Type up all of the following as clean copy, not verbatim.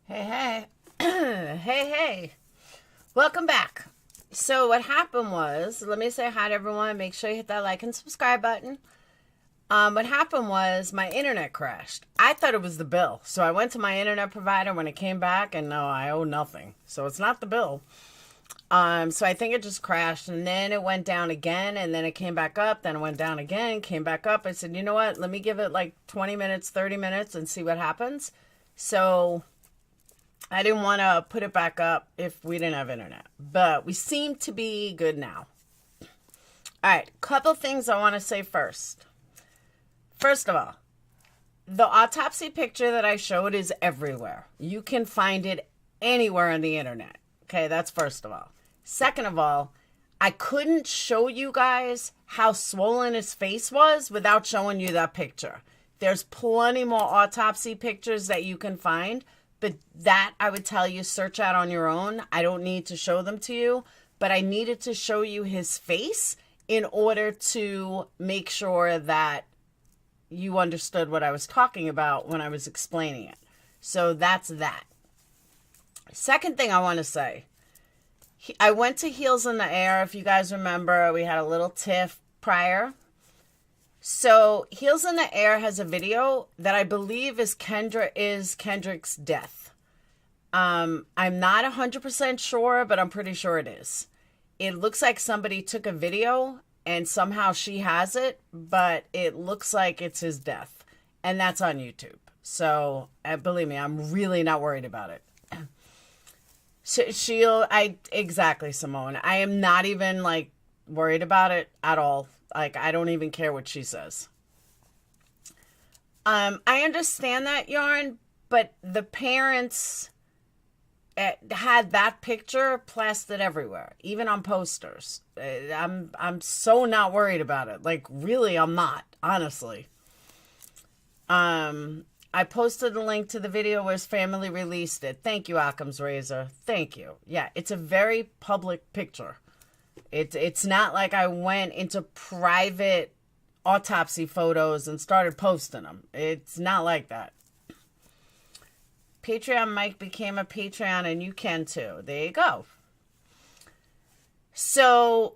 Hey, hey. hey. Welcome back. So what happened was, let me say hi to everyone. Make sure you hit that like and subscribe button. What happened was my internet crashed. I thought it was the bill. So I went to my internet provider when it came back, and no, I owe nothing. So it's not the bill. So I think it just crashed, and then it went down again, and then it came back up, then it went down again, came back up. I said, you know what? Let me give it like 20 minutes, 30 minutes and see what happens. So I didn't want to put it back up if we didn't have internet, but we seem to be good now. All right, couple things I want to say first. First of all, the autopsy picture that I showed is everywhere. You can find it anywhere on the internet. Okay, that's first of all. Second of all, I couldn't show you guys how swollen his face was without showing you that picture. There's plenty more autopsy pictures that you can find, but that I would tell you search out on your own. I don't need to show them to you, but I needed to show you his face in order to make sure that you understood what I was talking about when I was explaining it. So that's that. Second thing I want to say, I went to Heels in the Air. If you guys remember, we had a little tiff prior. So Heels in the Air has a video that I believe is Kendrick's death. I'm not 100% sure, but I'm pretty sure it is. It looks like somebody took a video and somehow she has it, but it looks like it's his death. And that's on YouTube. So believe me, I'm really not worried about it. Exactly, Simone. I am not even like worried about it at all. Like, I don't even care what she says. I understand that, Yarn, but the parents had that picture plastered everywhere, even on posters. I'm so not worried about it. Like, really, I'm not, honestly. I posted a link to the video where his family released it. Thank you, Occam's Razor. Thank you. Yeah, it's a very public picture. It's not like I went into private autopsy photos and started posting them. It's not like that. Patreon Mike became a Patreon, and you can too. There you go. So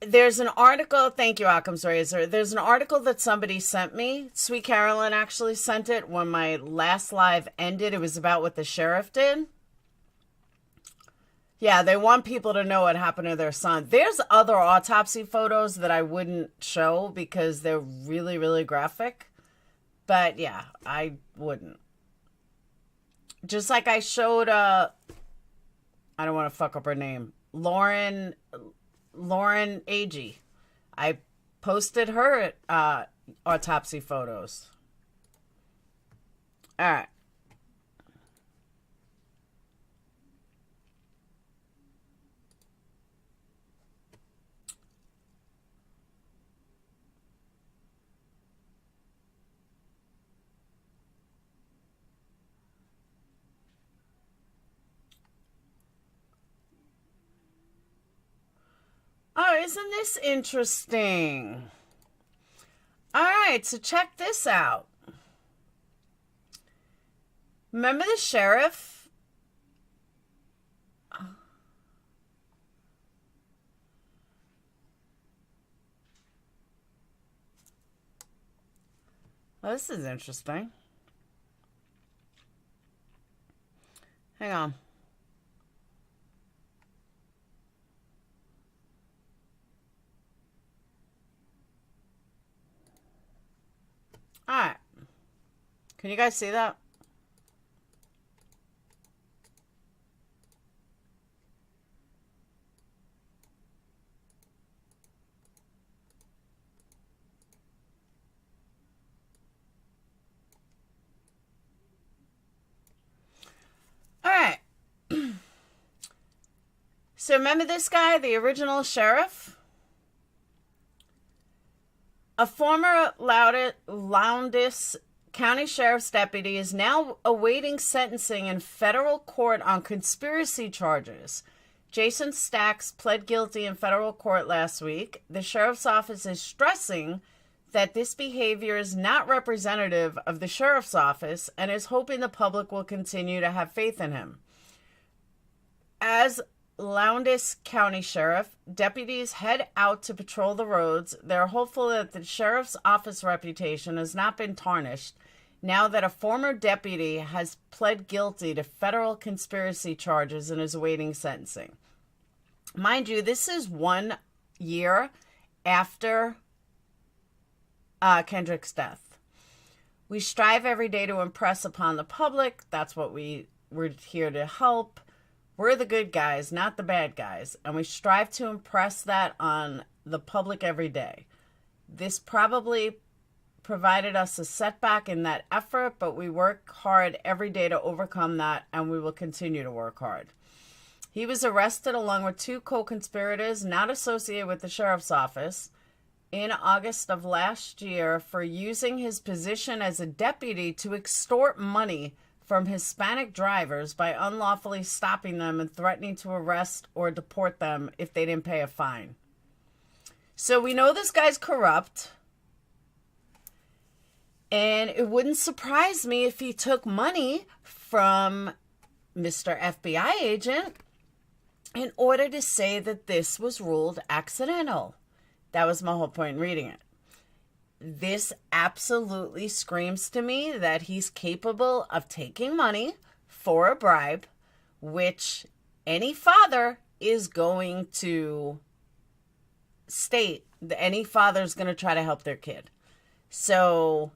there's an article. Thank you, Occam's Razor. There's an article that somebody sent me. Sweet Carolyn actually sent it when my last live ended. It was about what the sheriff did. Yeah, they want people to know what happened to their son. There's other autopsy photos that I wouldn't show because they're really, really graphic. But yeah, I wouldn't. Just like I showed, I don't want to fuck up her name, Lauren Agee. I posted her autopsy photos. All right. Oh, isn't this interesting? All right, so check this out. Remember the sheriff? Well, this is interesting. Hang on. All right. Can you guys see that? All right. So remember this guy, the original sheriff? A former Lowndes County Sheriff's deputy is now awaiting sentencing in federal court on conspiracy charges. Jason Stacks pled guilty in federal court last week. The sheriff's office is stressing that this behavior is not representative of the sheriff's office and is hoping the public will continue to have faith in him. As Lowndes County Sheriff, deputies head out to patrol the roads. They're hopeful that the sheriff's office reputation has not been tarnished now that a former deputy has pled guilty to federal conspiracy charges and is awaiting sentencing. Mind you, this is 1 year after Kendrick's death. We strive every day to impress upon the public. That's what we're here to help. We're the good guys, not the bad guys, and we strive to impress that on the public every day. This probably provided us a setback in that effort, but we work hard every day to overcome that, and we will continue to work hard. He was arrested along with 2 co-conspirators not associated with the sheriff's office in August of last year for using his position as a deputy to extort money from Hispanic drivers by unlawfully stopping them and threatening to arrest or deport them if they didn't pay a fine. So we know this guy's corrupt. And it wouldn't surprise me if he took money from Mr. FBI agent in order to say that this was ruled accidental. That was my whole point in reading it. This absolutely screams to me that he's capable of taking money for a bribe, which any father is going to state. Any father's going to try to help their kid. So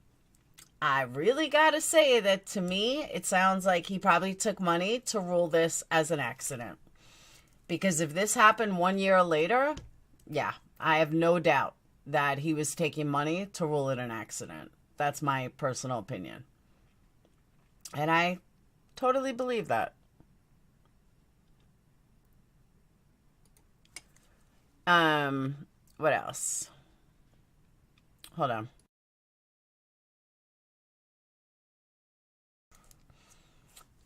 I really got to say that to me, it sounds like he probably took money to rule this as an accident. Because if this happened 1 year later, yeah, I have no doubt that he was taking money to rule it an accident. That's my personal opinion. And I totally believe that. What else? Hold on.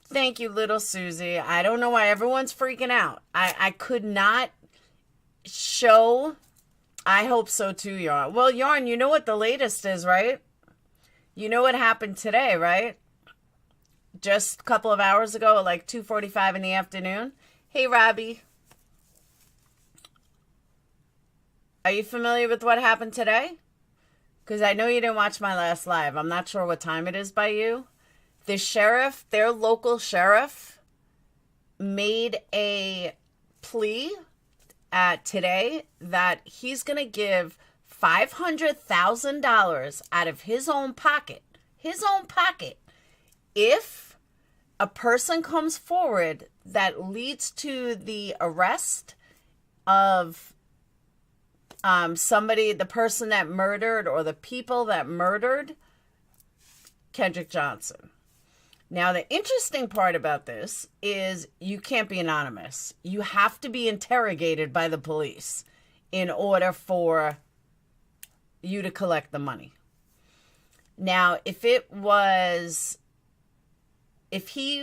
Thank you, little Susie. I don't know why everyone's freaking out. I could not show. I hope so too, Yarn. Well, Yarn, you know what the latest is, right? You know what happened today, right? Just a couple of hours ago at like 2:45 in the afternoon. Hey, Robbie. Are you familiar with what happened today? Because I know you didn't watch my last live. I'm not sure what time it is by you. The sheriff, their local sheriff, made a plea today that he's going to give $500,000 out of his own pocket, if a person comes forward that leads to the arrest of somebody, the person that murdered or the people that murdered Kendrick Johnson. Now, the interesting part about this is you can't be anonymous. You have to be interrogated by the police in order for you to collect the money. Now, if he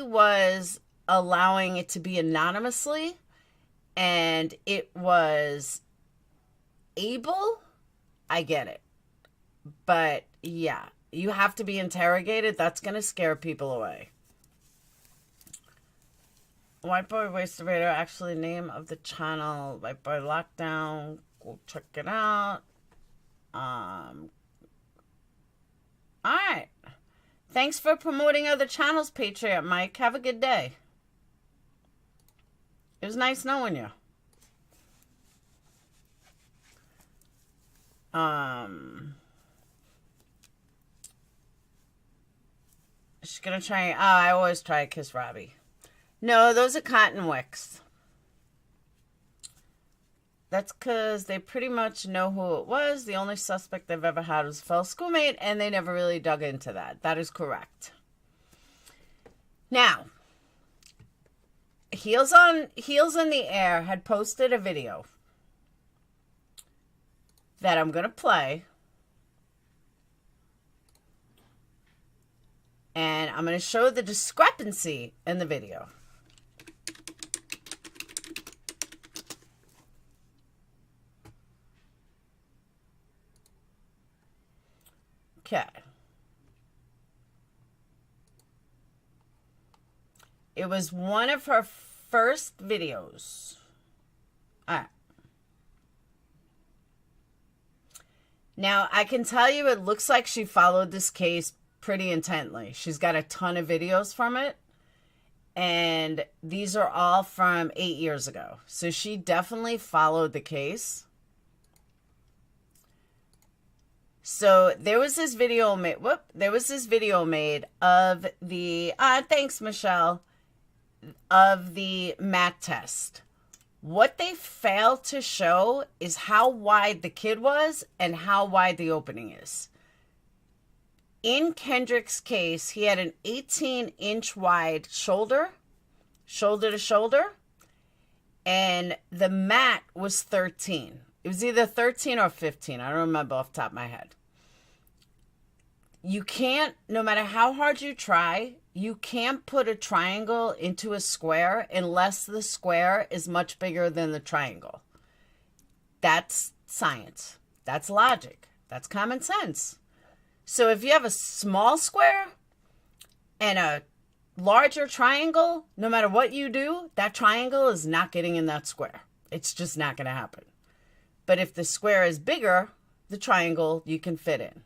was allowing it to be anonymously and it was able, I get it. But yeah, you have to be interrogated. That's going to scare people away. White Boy Waster actually name of the channel. White Boy Lockdown. Go check it out. Alright. Thanks for promoting other channels, Patriot Mike. Have a good day. It was nice knowing you. She's gonna try. Oh, I always try to kiss Robbie. No, those are cotton wicks. That's because they pretty much know who it was. The only suspect they've ever had was a fellow schoolmate, and they never really dug into that. That is correct. Now, Heels in the Air had posted a video that I'm going to play. And I'm going to show the discrepancy in the video. Okay. It was one of her first videos. All right. Now, I can tell you it looks like she followed this case pretty intently. She's got a ton of videos from it. And these are all from 8 years ago. So she definitely followed the case. So there was this video made. There was this video made of the. Thanks, Michelle. Of the mat test. What they failed to show is how wide the kid was and how wide the opening is. In Kendrick's case, he had an 18-inch wide shoulder to shoulder, and the mat was 13. It was either 13 or 15. I don't remember off the top of my head. You can't, no matter how hard you try, you can't put a triangle into a square unless the square is much bigger than the triangle. That's science. That's logic. That's common sense. So if you have a small square and a larger triangle, no matter what you do, that triangle is not getting in that square. It's just not going to happen. But if the square is bigger, the triangle you can fit in.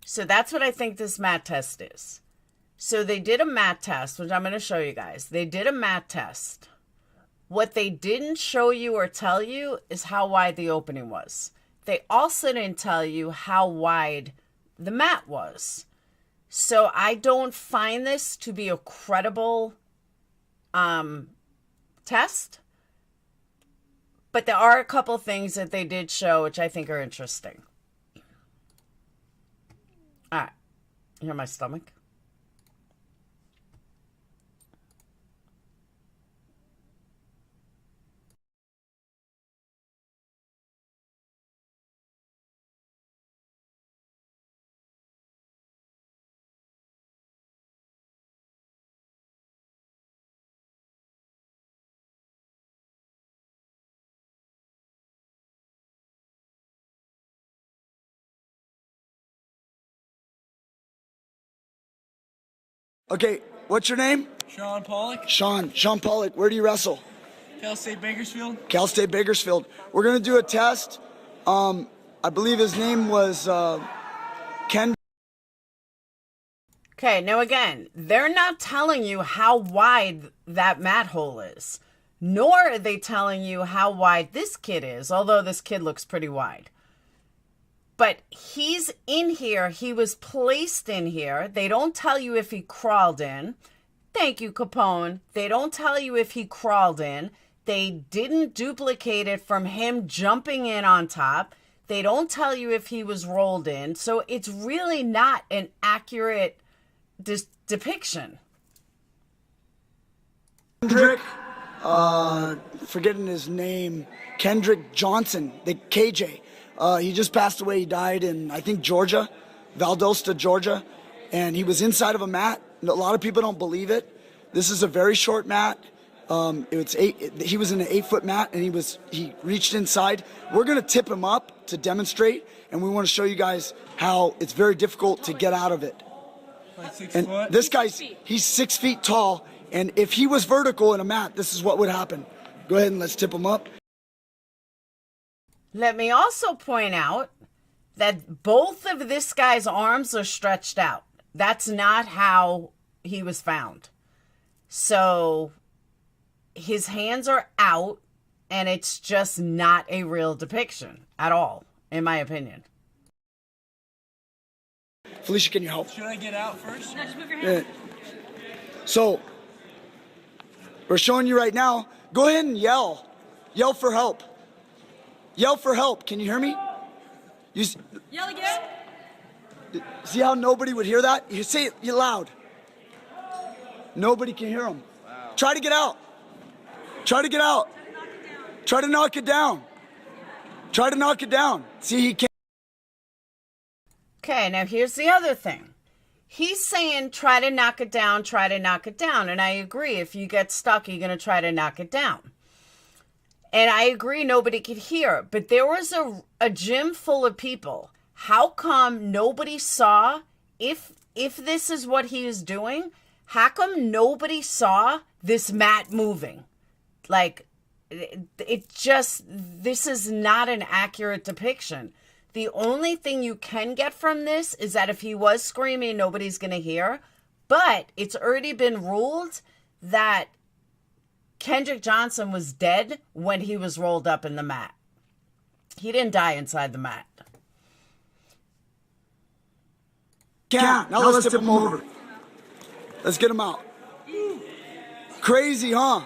So that's what I think this mat test is. So they did a mat test, which I'm going to show you guys. They did a mat test. What they didn't show you or tell you is how wide the opening was. They also didn't tell you how wide the mat was. So I don't find this to be a credible test. But there are a couple things that they did show which I think are interesting. All right. Hear my stomach? Okay, what's your name? Sean Pollock. Sean Pollock. Where do you wrestle? Cal State Bakersfield. Cal State Bakersfield. We're gonna do a test. I believe his name was Ken. Okay, now again, they're not telling you how wide that mat hole is, nor are they telling you how wide this kid is, although this kid looks pretty wide. But he's in here. He was placed in here. They don't tell you if he crawled in. Thank you, Capone. They don't tell you if he crawled in. They didn't duplicate it from him jumping in on top. They don't tell you if he was rolled in. So it's really not an accurate depiction. Kendrick, forgetting his name, Kendrick Johnson, the KJ. He just passed away. He died in, I think, Georgia, Valdosta, Georgia. And he was inside of a mat. A lot of people don't believe it. This is a very short mat. He was in an 8-foot mat, and he reached inside. We're going to tip him up to demonstrate, and we want to show you guys how it's very difficult to get out of it. Like 6 And foot. this guy's, he's 6 feet tall, and if he was vertical in a mat, this is what would happen. Go ahead and let's tip him up. Let me also point out that both of this guy's arms are stretched out. That's not how he was found. So his hands are out, and it's just not a real depiction at all, in my opinion. Felicia, can you help? Should I get out first? No, just move your hand. So we're showing you right now. Go ahead and yell. Yell for help. Yell for help. Can you hear me? Yell again. See how nobody would hear that? You say it loud. Nobody can hear him. Wow. Try to get out. Try to get out. Try to knock it down. Try to knock it down. See, he can't. Okay, now here's the other thing. He's saying try to knock it down, try to knock it down. And I agree, if you get stuck, you're going to try to knock it down. And I agree nobody could hear. But there was a gym full of people. How come nobody saw, if this is what he is doing, how come nobody saw this mat moving? Like, it just, this is not an accurate depiction. The only thing you can get from this is that if he was screaming, nobody's going to hear. But it's already been ruled that Kendrick Johnson was dead when he was rolled up in the mat. He didn't die inside the mat. Yeah, now let's tip him over. Let's get him out. Crazy, huh?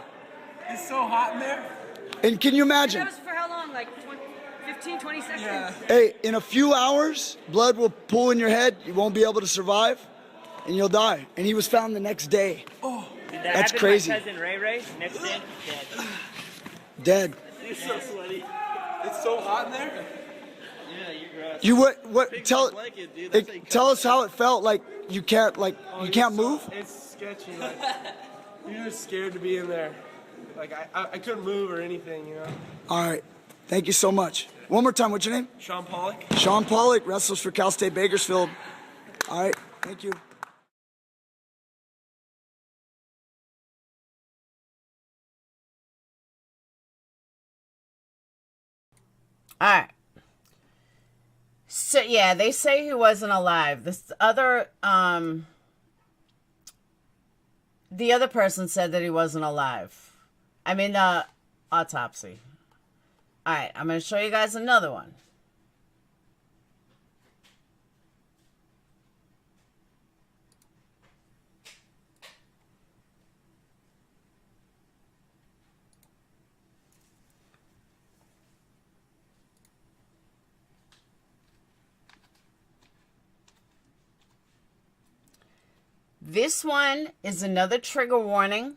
It's so hot in there. And can you imagine? That was for how long? Like 15, 20 seconds? Yeah. Hey, in a few hours, blood will pool in your head. You won't be able to survive, and you'll die. And he was found the next day. Oh, Did that That's happen crazy. to my cousin Ray Ray? Next day, dead. Dead. He's so sweaty. it's so hot in there. Yeah, you're gross. You what? Pick Tell my blanket, dude. That's how you tell cut us how it felt. Like you can't move. It's sketchy. Like, you're just scared to be in there. Like I couldn't move or anything, you know. All right. Thank you so much. One more time. What's your name? Sean Pollock. Sean Pollock, wrestles for Cal State Bakersfield. All right. Thank you. All right. So, yeah, they say he wasn't alive. This other, the other person said that he wasn't alive. I mean, the autopsy. All right, I'm going to show you guys another one. This one is another trigger warning.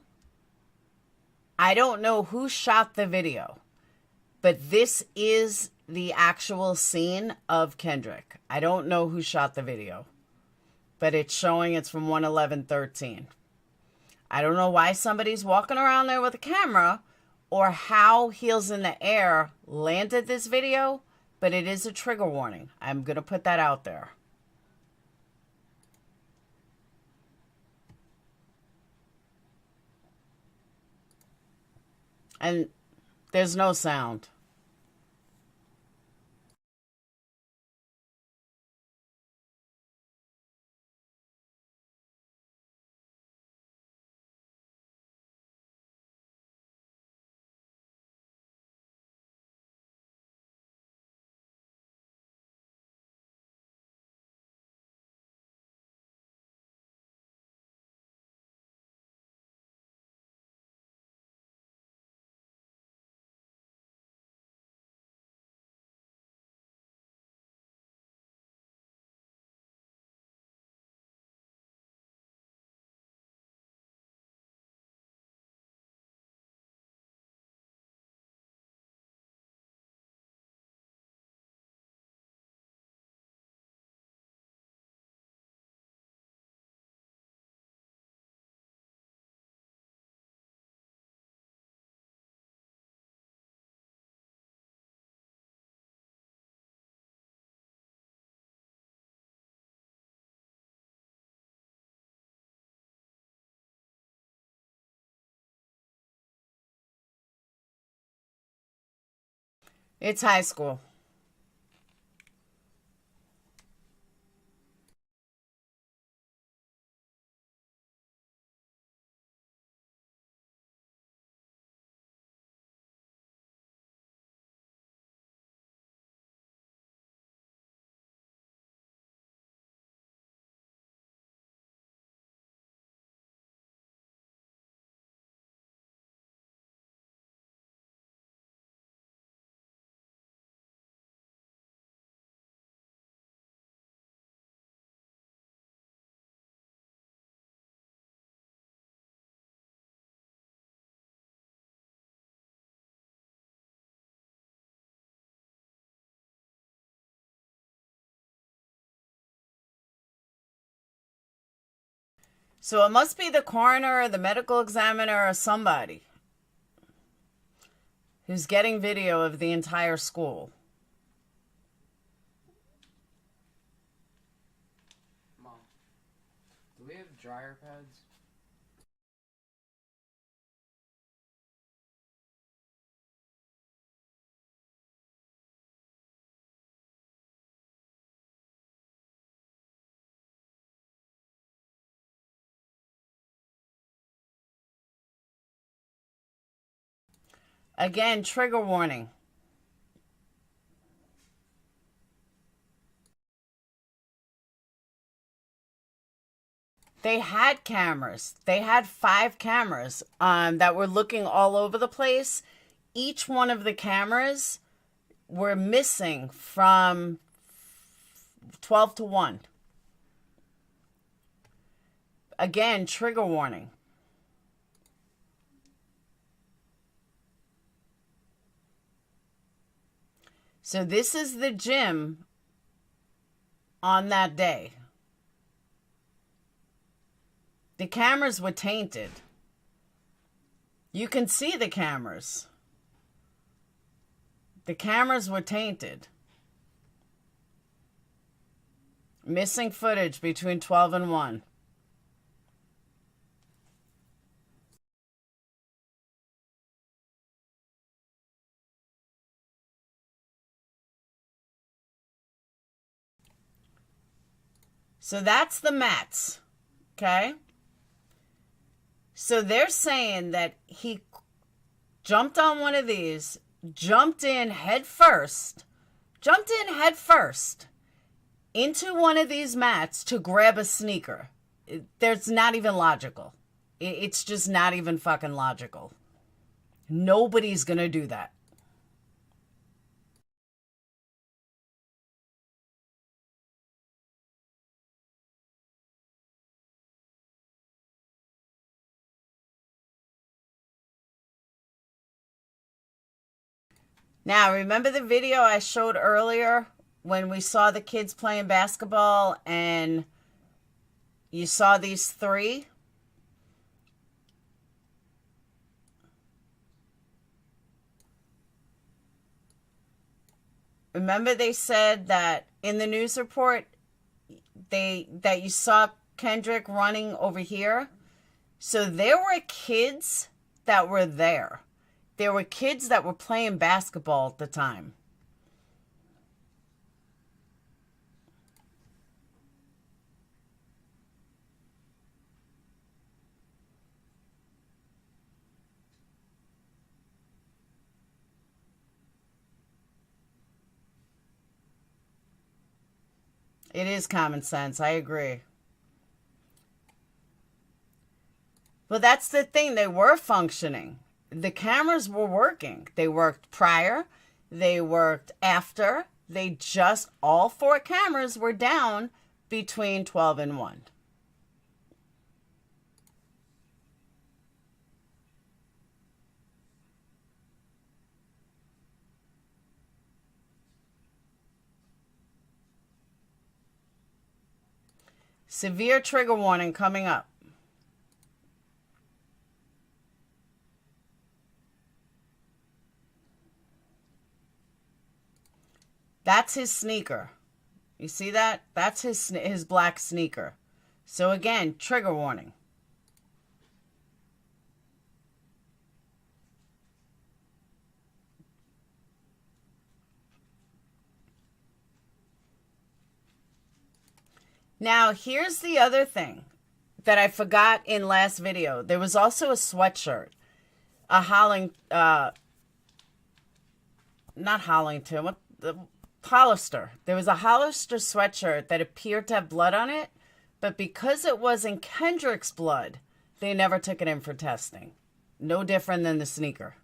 I don't know who shot the video, but this is the actual scene of Kendrick. I don't know who shot the video, but it's showing it's from 1/11/13. I don't know why somebody's walking around there with a camera or how Heels in the Air landed this video, but it is a trigger warning. I'm going to put that out there. And there's no sound. It's high school. So it must be the coroner or the medical examiner or somebody who's getting video of the entire school. we have dryer pads? Again, trigger warning. They had cameras. They had 5 cameras that were looking all over the place. Each one of the cameras were missing from 12 to 1. Again, trigger warning. So this is the gym on that day. The cameras were tainted. You can see the cameras. The cameras were tainted. Missing footage between 12 and 1. So that's the mats, okay? So they're saying that he jumped on one of these, jumped in head first into one of these mats to grab a sneaker. There's not even logical. It's just not even fucking logical. Nobody's gonna do that. Now, remember the video I showed earlier when we saw the kids playing basketball and you saw these 3? Remember they said that in the news report that you saw Kendrick running over here? So there were kids that were there. There were kids that were playing basketball at the time. It is common sense. I agree. Well, that's the thing. They were functioning. The cameras were working. They worked prior. They worked after. They just, all 4 cameras were down between 12 and 1. Severe trigger warning coming up. That's his sneaker. You see that? That's his black sneaker. So again, trigger warning. Now, here's the other thing that I forgot in last video. There was also a sweatshirt. A Hollister. There was a Hollister sweatshirt that appeared to have blood on it, but because it wasn't Kendrick's blood, they never took it in for testing. No different than the sneaker.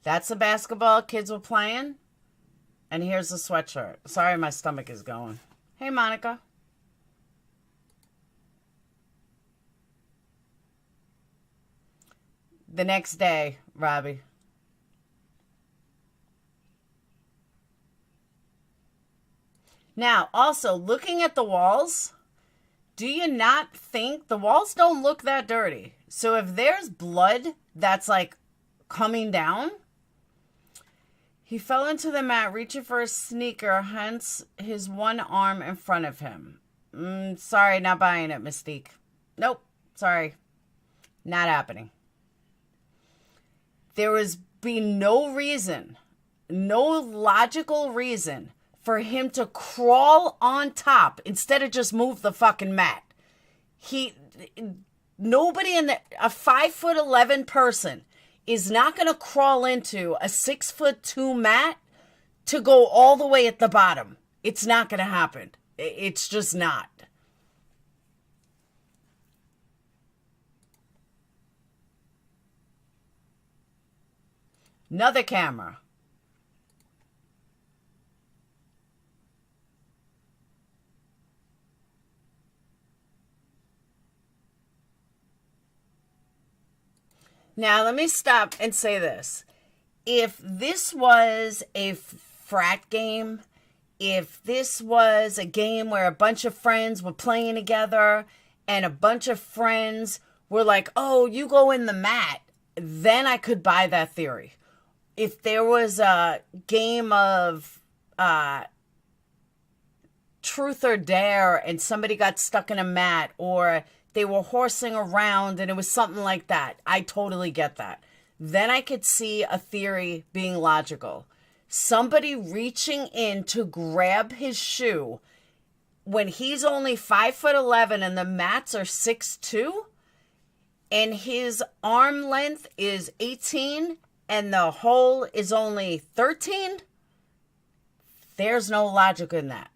That's the basketball kids were playing. And here's the sweatshirt. Sorry, my stomach is going. Hey, Monica. The next day, Robbie. Now, also, looking at the walls, do you not think the walls don't look that dirty? So if there's blood that's like coming down, He fell into the mat, reaching for a sneaker, hence his one arm in front of him. Sorry, not buying it, Mystique. Nope, sorry. Not happening. There was be no reason, no logical reason for him to crawl on top instead of just move the fucking mat. Nobody in a 5'11" person is not going to crawl into a 6'2" mat to go all the way at the bottom. It's not going to happen. It's just not. Another camera. Now, let me stop and say this. If this was a frat game, if this was a game where a bunch of friends were playing together and a bunch of friends were like, oh, you go in the mat, then I could buy that theory. If there was a game of truth or dare and somebody got stuck in a mat, or they were horsing around and it was something like that, I totally get that. Then I could see a theory being logical. Somebody reaching in to grab his shoe when he's only 5'11" and the mats are 6'2", and his arm length is 18 and the hole is only 13, there's no logic in that.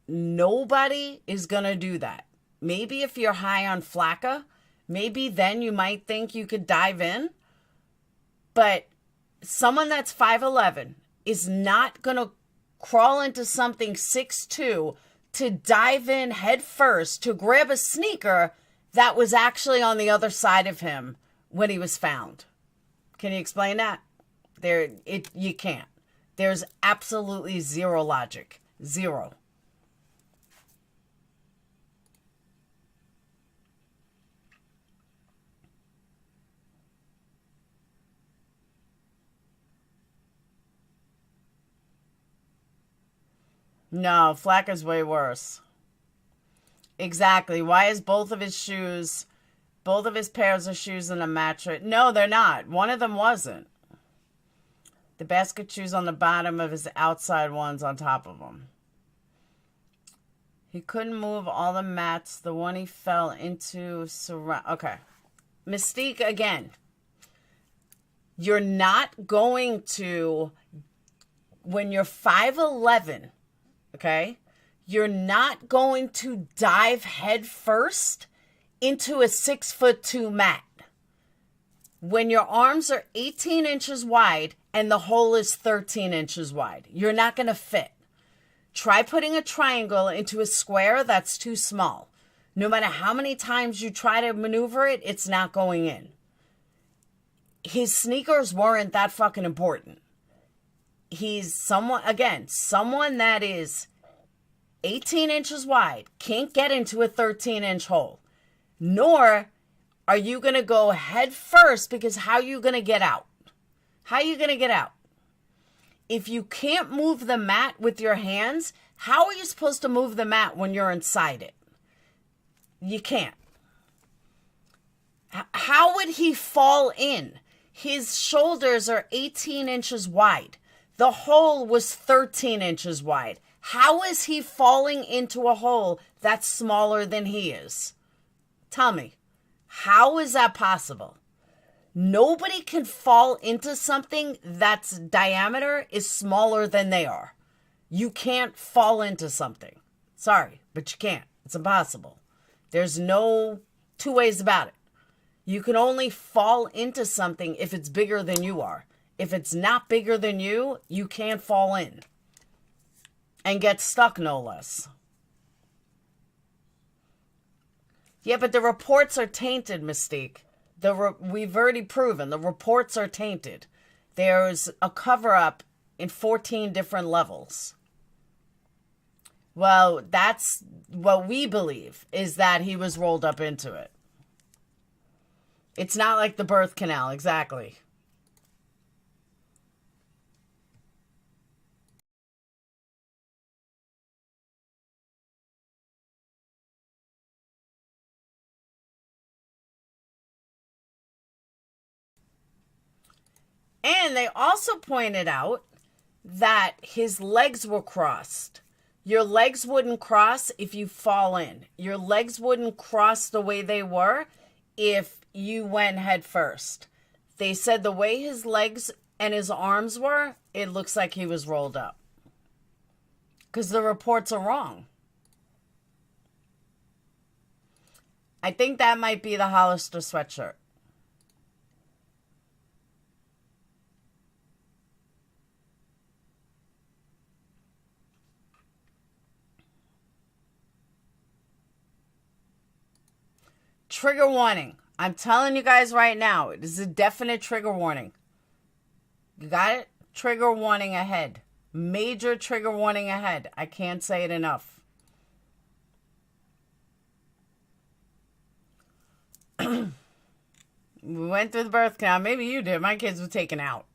Nobody is going to do that. Maybe if you're high on flakka, maybe then you might think you could dive in. But someone that's 5'11" is not going to crawl into something 6'2" to dive in head first to grab a sneaker that was actually on the other side of him when he was found. Can you explain that? You can't. There's absolutely zero logic. Zero. No, Flacco's way worse. Exactly. Why is both of his pairs of shoes in a mattress? No, they're not. One of them wasn't. The basket shoes on the bottom of his outside ones on top of them. He couldn't move all the mats. The one he fell into Okay. Mystique again. You're not going to, when you're 5'11", okay, you're not going to dive head first into a 6'2" mat. When your arms are 18 inches wide and the hole is 13 inches wide, you're not going to fit. Try putting a triangle into a square that's too small. No matter how many times you try to maneuver it, it's not going in. His sneakers weren't that fucking important. He's someone that is 18 inches wide, can't get into a 13-inch hole. Nor are you going to go head first, because how are you going to get out? How are you going to get out? If you can't move the mat with your hands, how are you supposed to move the mat when you're inside it? You can't. How would he fall in? His shoulders are 18 inches wide. The hole was 13 inches wide. How is he falling into a hole that's smaller than he is? Tell me, how is that possible? Nobody can fall into something that's diameter is smaller than they are. You can't fall into something. Sorry, but you can't. It's impossible. There's no two ways about it. You can only fall into something if it's bigger than you are. If it's not bigger than you, you can't fall in. And get stuck, no less. Yeah, but the reports are tainted, Mystique. We've already proven the reports are tainted. There's a cover-up in 14 different levels. Well, that's what we believe, is that he was rolled up into it. It's not like the birth canal, exactly. And they also pointed out that his legs were crossed. Your legs wouldn't cross if you fall in. Your legs wouldn't cross the way they were if you went head first. They said the way his legs and his arms were, it looks like he was rolled up. Because the reports are wrong. I think that might be the Hollister sweatshirt. Trigger warning. I'm telling you guys right now, it is a definite trigger warning. You got it? Trigger warning ahead. Major trigger warning ahead. I can't say it enough. We went through the birth canal. Maybe you did. My kids were taken out.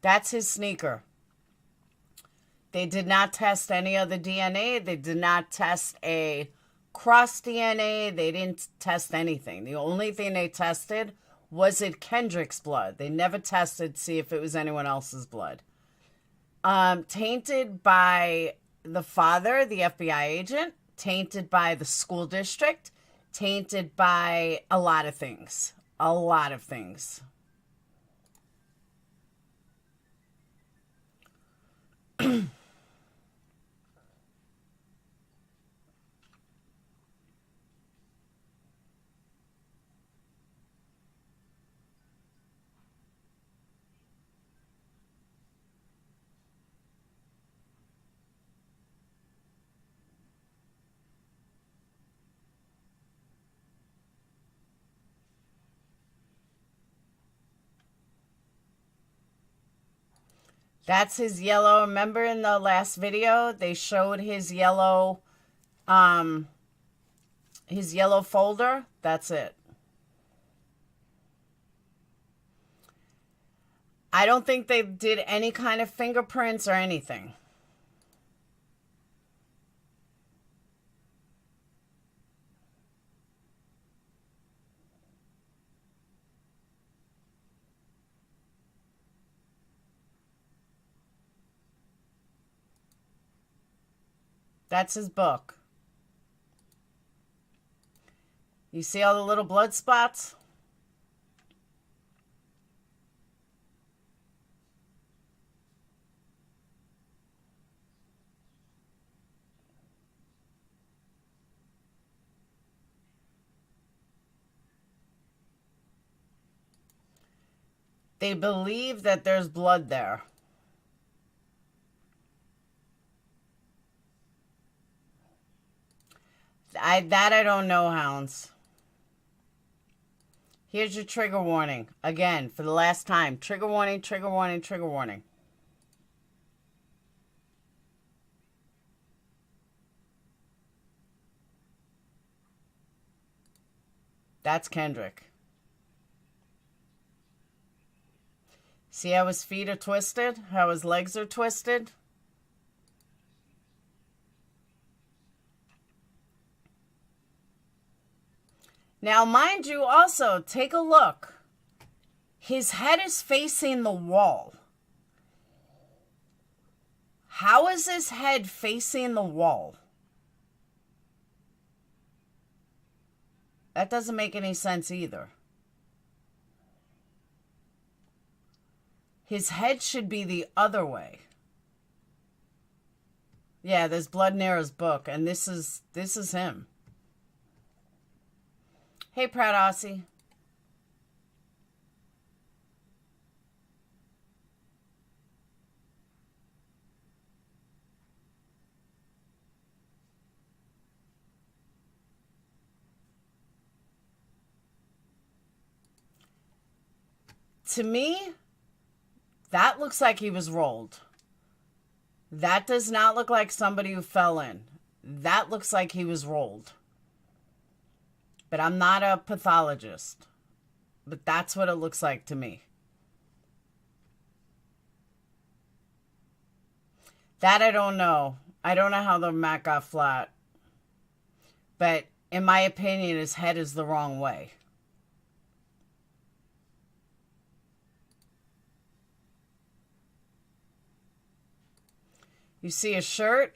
That's his sneaker. They did not test any other DNA. They did not test a cross DNA. They didn't test anything. The only thing they tested was it Kendrick's blood. They never tested to see if it was anyone else's blood. Tainted by the father, the FBI agent, tainted by the school district, tainted by a lot of things. A lot of things. That's his yellow. Remember in the last video, they showed his yellow folder? That's it. I don't think they did any kind of fingerprints or anything. That's his book. You see all the little blood spots? They believe that there's blood there. I don't know, Hounds. Here's your trigger warning. Again, for the last time. Trigger warning, trigger warning, trigger warning. That's Kendrick. See how his feet are twisted? How his legs are twisted? Now, mind you, also, take a look. His head is facing the wall. How is his head facing the wall? That doesn't make any sense either. His head should be the other way. Yeah, there's blood near his book, and this is him. Hey, Proud Aussie. To me, that looks like he was rolled. That does not look like somebody who fell in. That looks like he was rolled. But I'm not a pathologist. But that's what it looks like to me. That I don't know. I don't know how the mat got flat. But in my opinion, his head is the wrong way. You see a shirt?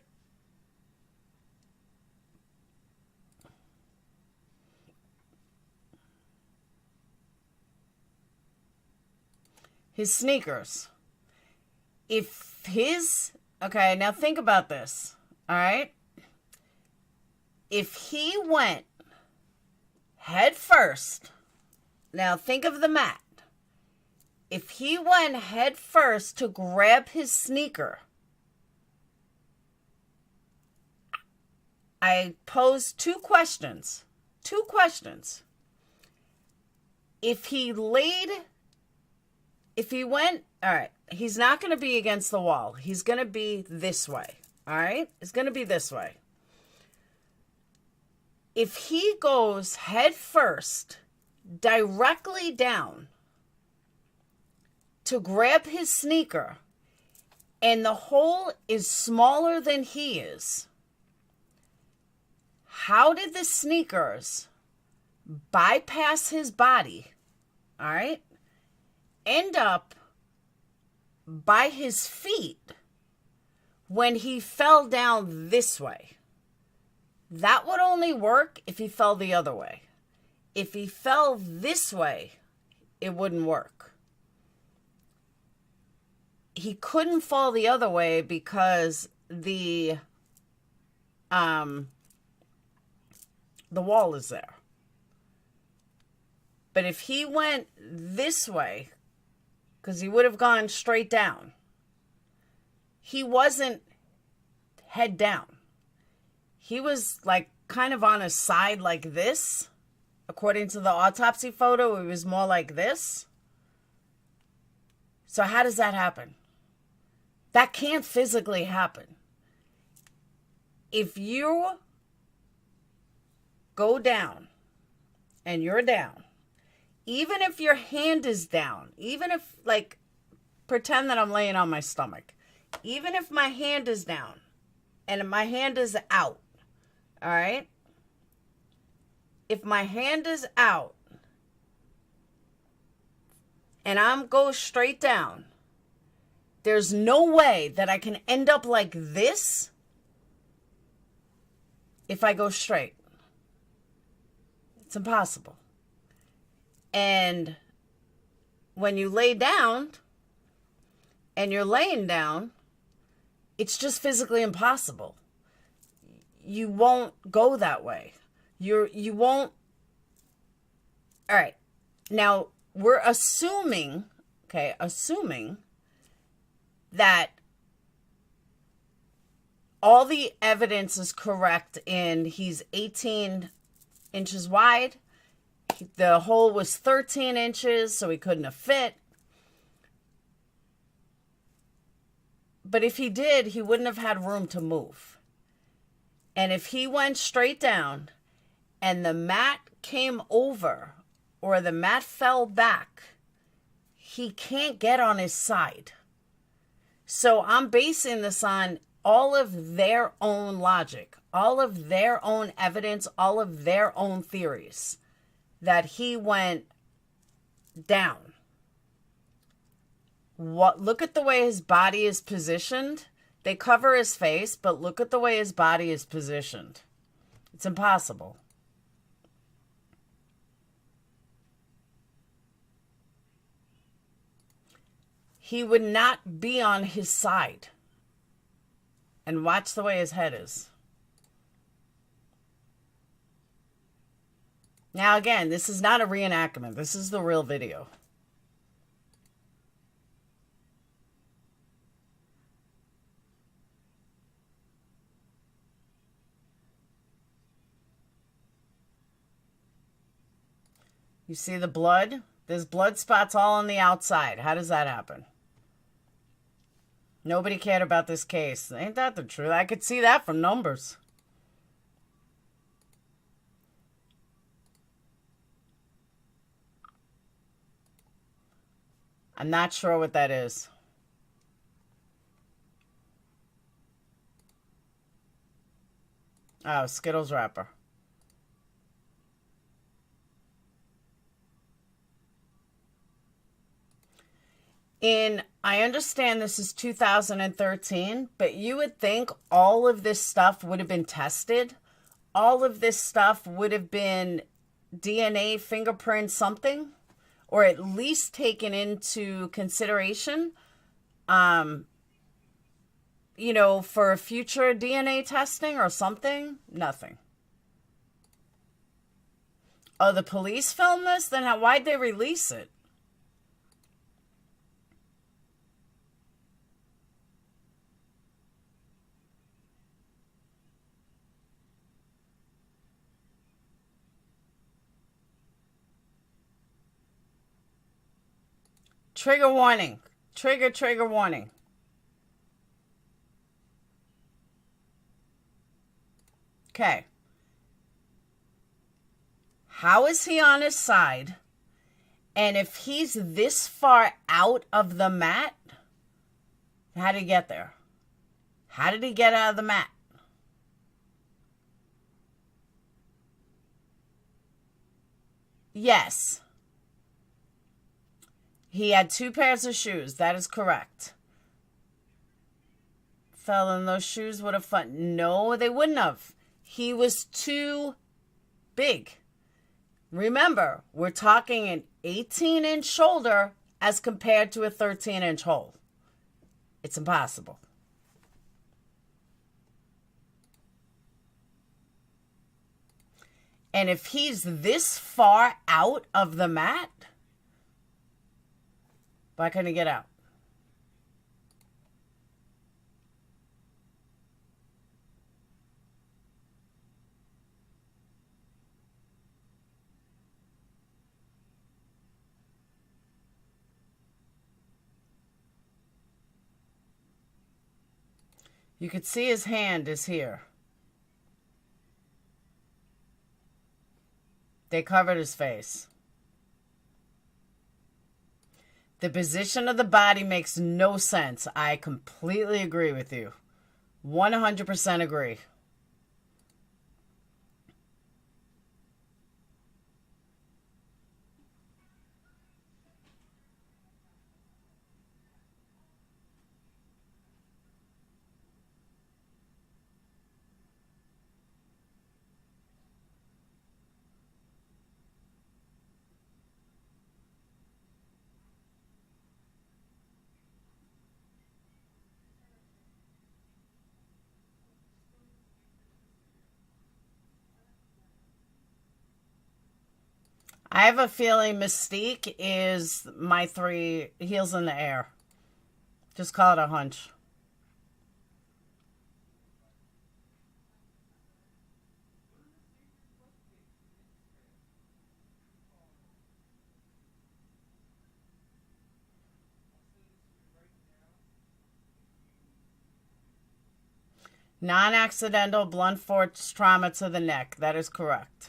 His sneakers. If his... Okay, now think about this. All right? If he went head first... Now think of the mat. If he went head first to grab his sneaker... I pose two questions. Two questions. If he went, all right, he's not going to be against the wall. He's going to be this way, all right? It's going to be this way. If he goes head first, directly down to grab his sneaker, and the hole is smaller than he is, how did the sneakers bypass his body, all right, end up by his feet when he fell down this way? That would only work if he fell the other way. If he fell this way, it wouldn't work. He couldn't fall the other way because the wall is there. But if he went this way, because he would have gone straight down, he wasn't head down. He was like kind of on his side like this. According to the autopsy photo, it was more like this. So how does that happen? That can't physically happen. If you go down and you're down, even if your hand is down, even if, like, pretend that I'm laying on my stomach, even if my hand is down and my hand is out, all right? If my hand is out and I'm go straight down, there's no way that I can end up like this if I go straight. It's impossible. And when you lay down and you're laying down, it's just physically impossible. You won't go that way. You won't. All right. Now, we're assuming that all the evidence is correct in he's 18 inches wide. The hole was 13 inches, so he couldn't have fit. But if he did, he wouldn't have had room to move. And if he went straight down and the mat came over or the mat fell back, he can't get on his side. So I'm basing this on all of their own logic, all of their own evidence, all of their own theories that he went down. Look at the way his body is positioned. They cover his face, but look at the way his body is positioned. It's impossible. He would not be on his side. And watch the way his head is. Now again, this is not a reenactment. This is the real video. You see the blood? There's blood spots all on the outside. How does that happen? Nobody cared about this case. Ain't that the truth? I could see that from numbers. I'm not sure what that is. Oh, Skittles wrapper. I understand this is 2013, but you would think all of this stuff would have been tested. All of this stuff would have been DNA, fingerprint, something, or at least taken into consideration, for future DNA testing or something. Nothing. Oh, the police filmed this? Then why'd they release it? Trigger warning. Trigger warning. Okay. How is he on his side? And if he's this far out of the mat, how did he get there? How did he get out of the mat? Yes. He had 2 pairs of shoes. That is correct. Fell in those shoes would have fun. No, they wouldn't have. He was too big. Remember, we're talking an 18-inch shoulder as compared to a 13-inch hole. It's impossible. And if he's this far out of the mat, why couldn't he get out? You could see his hand is here. They covered his face. The position of the body makes no sense. I completely agree with you. 100% agree. I have a feeling Mystique is my 3 heels in the air. Just call it a hunch. Non-accidental blunt force trauma to the neck. That is correct.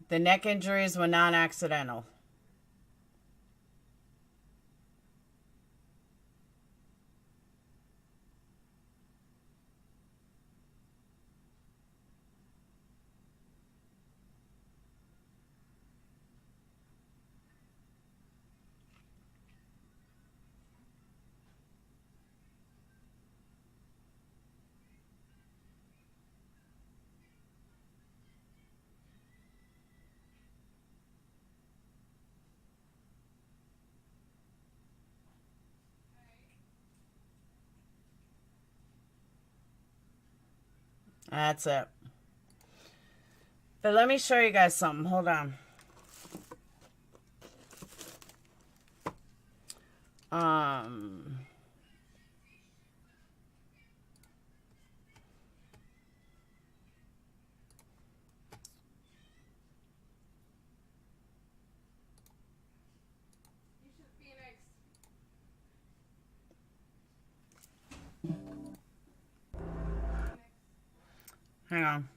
The neck injuries were non-accidental. That's it. But let me show you guys something. Hold on. Hang on.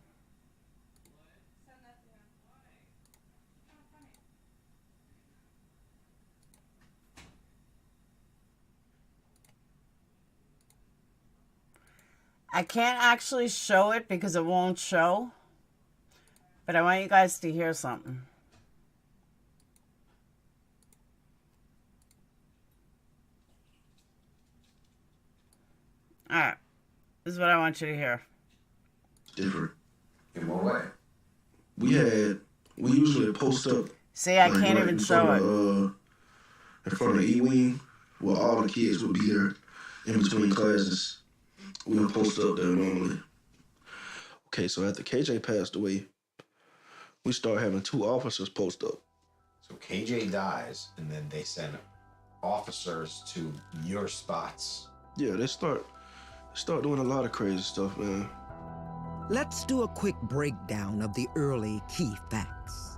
I can't actually show it because it won't show. But I want you guys to hear something. All right. This is what I want you to hear. Different. In what way? We usually post up. See, I can't even show it. In front of the E-Wing, where all the kids would be there in between classes. We would post up there normally. Okay, so after KJ passed away, we started having 2 officers post up. So KJ dies, and then they send officers to your spots. Yeah, they start doing a lot of crazy stuff, man. Let's do a quick breakdown of the early key facts.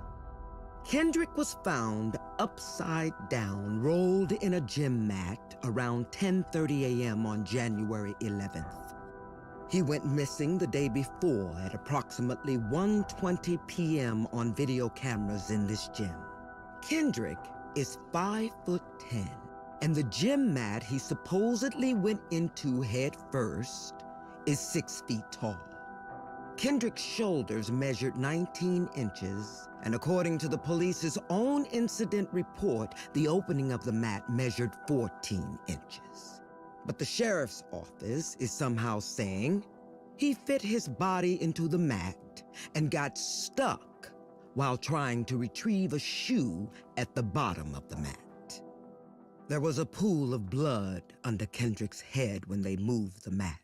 Kendrick was found upside down, rolled in a gym mat around 10:30 a.m. on January 11th. He went missing the day before at approximately 1:20 p.m. on video cameras in this gym. Kendrick is 5'10", and the gym mat he supposedly went into head first is 6 feet tall. Kendrick's shoulders measured 19 inches, and according to the police's own incident report, the opening of the mat measured 14 inches. But the sheriff's office is somehow saying he fit his body into the mat and got stuck while trying to retrieve a shoe at the bottom of the mat. There was a pool of blood under Kendrick's head when they moved the mat.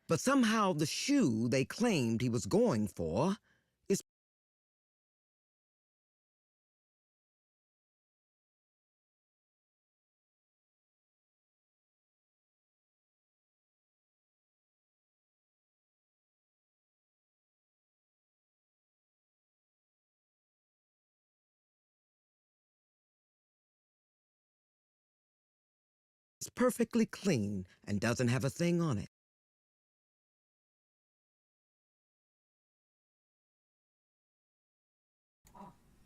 But somehow the shoe they claimed he was going for is perfectly clean and doesn't have a thing on it.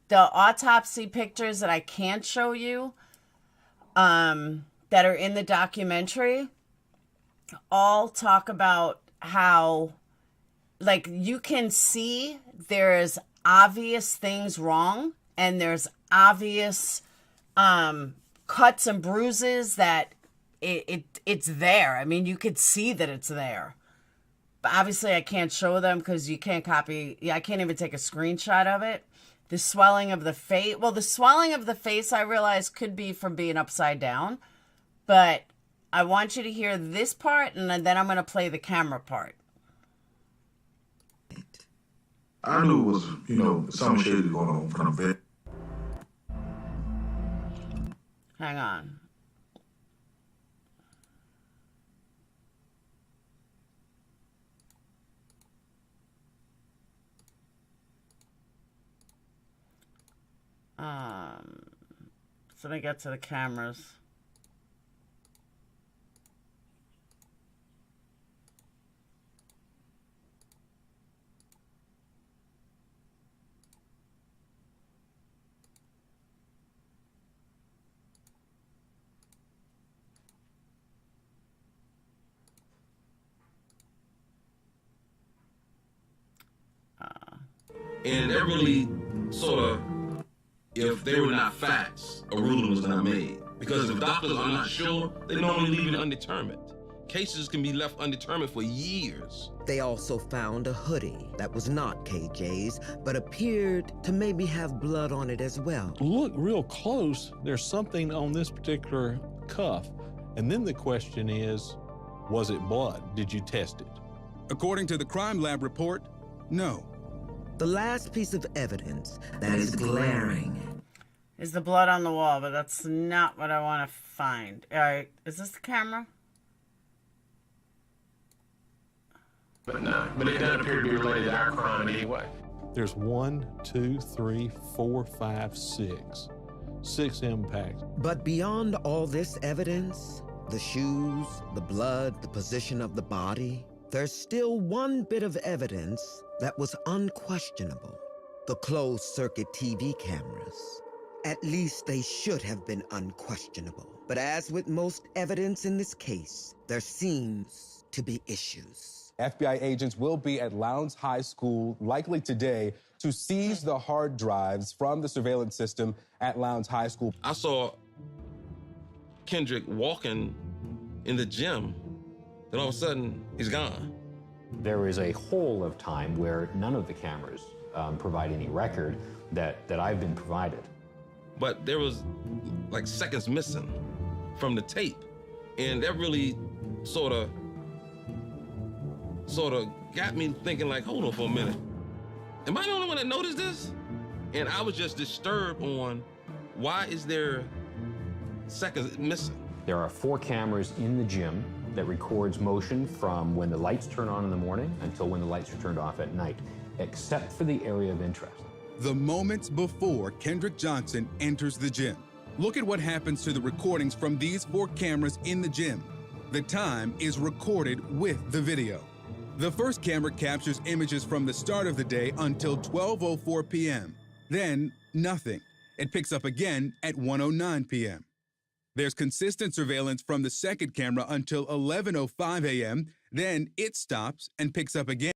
The autopsy pictures that I can't show you, that are in the documentary, all talk about how, like, you can see there's obvious things wrong, and there's obvious cuts and bruises that it's there. I mean, you could see that it's there. But obviously I can't show them because you can't copy. Yeah, I can't even take a screenshot of it. The swelling of the face. Well, the swelling of the face, I realize, could be from being upside down. But I want you to hear this part, and then I'm going to play the camera part. I knew it was, something shady going on from the vet. Hang on. So let me get to the cameras. And that really sort of, if they were not facts, a ruling was not made. Because if doctors are not sure, they normally leave it undetermined. Cases can be left undetermined for years. They also found a hoodie that was not KJ's, but appeared to maybe have blood on it as well. Look real close, there's something on this particular cuff. And then the question is, was it blood? Did you test it? According to the crime lab report, no. The last piece of evidence that is glaring is the blood on the wall, but that's not what I want to find. All right, is this the camera? But no, but it doesn't appear to be related to our crime in any way. There's 1, 2, 3, 4, 5, 6. 6 impacts. But beyond all this evidence, the shoes, the blood, the position of the body, there's still one bit of evidence that was unquestionable. The closed-circuit TV cameras. At least they should have been unquestionable. But as with most evidence in this case, there seems to be issues. FBI agents will be at Lowndes High School likely today to seize the hard drives from the surveillance system at Lowndes High School. I saw Kendrick walking in the gym, and all of a sudden, he's gone. There is a whole of time where none of the cameras provide any record that I've been provided. But there was like seconds missing from the tape, and that really sort of got me thinking like, hold on for a minute. Am I the only one that noticed this? And I was just disturbed on why is there seconds missing? There are 4 cameras in the gym that records motion from when the lights turn on in the morning until when the lights are turned off at night, except for the area of interest. The moments before Kendrick Johnson enters the gym. Look at what happens to the recordings from these 4 cameras in the gym. The time is recorded with the video. The first camera captures images from the start of the day until 12:04 p.m. Then, nothing. It picks up again at 1:09 p.m. There's consistent surveillance from the second camera until 11:05 a.m. Then it stops and picks up again.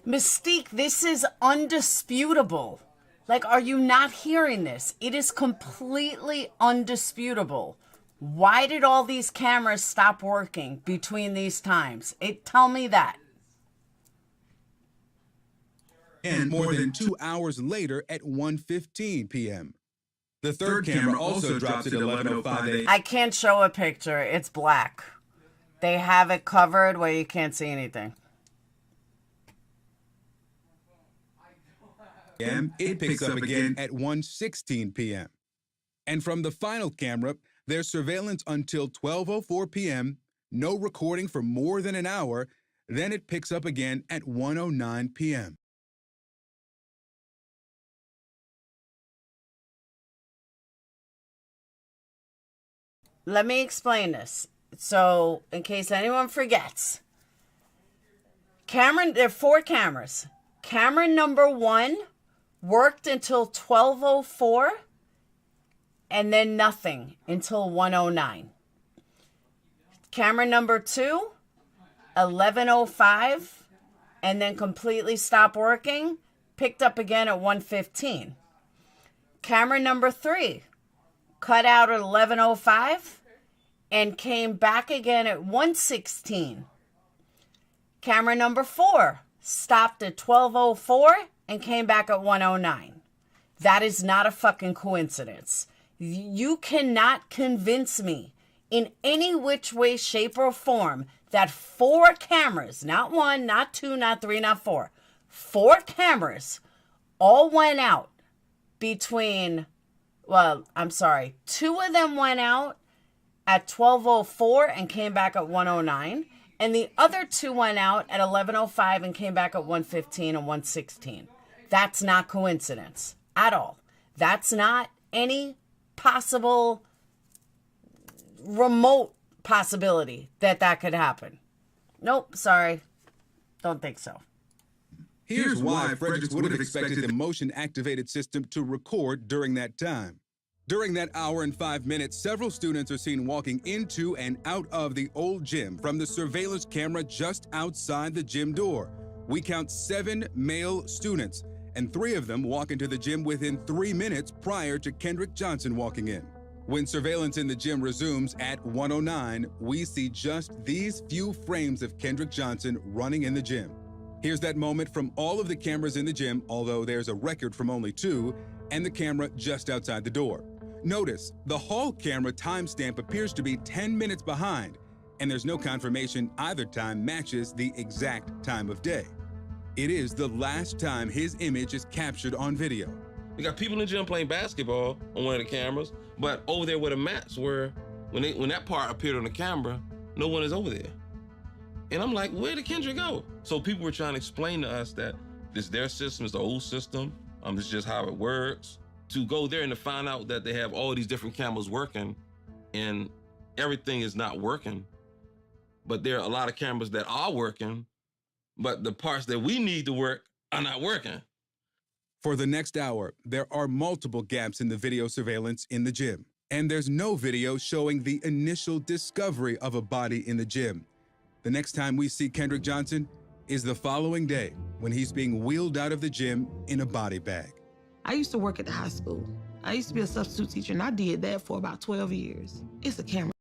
Mystique, this is undisputable. Like, are you not hearing this? It is completely undisputable. Why did all these cameras stop working between these times? Tell me that. And more than 2 hours later at 1:15 p.m. The third camera also drops at 11:05 a.m. I can't show a picture. It's black. They have it covered where you can't see anything. It picks up again at 1:16 p.m. And from the final camera, there's surveillance until 12:04 p.m., no recording for more than an hour, then it picks up again at 1:09 p.m. Let me explain this. So, in case anyone forgets, there are 4 cameras. Camera number 1 worked until 12:04 and then nothing until 1:09. Camera number 2, 11:05 and then completely stopped working, picked up again at 1:15. Camera number 3 cut out at 11:05 and came back again at 1:16. Camera number 4 stopped at 12:04 and came back at 1:09. That is not a fucking coincidence. You cannot convince me in any which way, shape, or form that 4 cameras, not 1, not 2, not 3, not 4, 4 cameras all went out between, 2 of them went out at 12:04 and came back at 1:09, and the other 2 went out at 11:05 and came back at 1:15 and 1:16. That's not coincidence at all. That's not any possible remote possibility that could happen. Nope, sorry. Don't think so. Here's why Fredericks would have expected the motion-activated system to record during that time. During that hour and 5 minutes, several students are seen walking into and out of the old gym from the surveillance camera just outside the gym door. We count 7 male students, and 3 of them walk into the gym within 3 minutes prior to Kendrick Johnson walking in. When surveillance in the gym resumes at 1:09, we see just these few frames of Kendrick Johnson running in the gym. Here's that moment from all of the cameras in the gym, although there's a record from only 2, and the camera just outside the door. Notice, the hall camera timestamp appears to be 10 minutes behind, and there's no confirmation either time matches the exact time of day. It is the last time his image is captured on video. We got people in the gym playing basketball on one of the cameras, but over there where the mats were, when that part appeared on the camera, no one is over there. And I'm like, where did Kendrick go? So people were trying to explain to us that their system is the old system. This is just how it works. To go there and to find out that they have all these different cameras working and everything is not working. But there are a lot of cameras that are working, but the parts that we need to work are not working. For the next hour, there are multiple gaps in the video surveillance in the gym. And there's no video showing the initial discovery of a body in the gym. The next time we see Kendrick Johnson is the following day when he's being wheeled out of the gym in a body bag. I used to work at the high school. I used to be a substitute teacher, and I did that for about 12 years. It's a camera.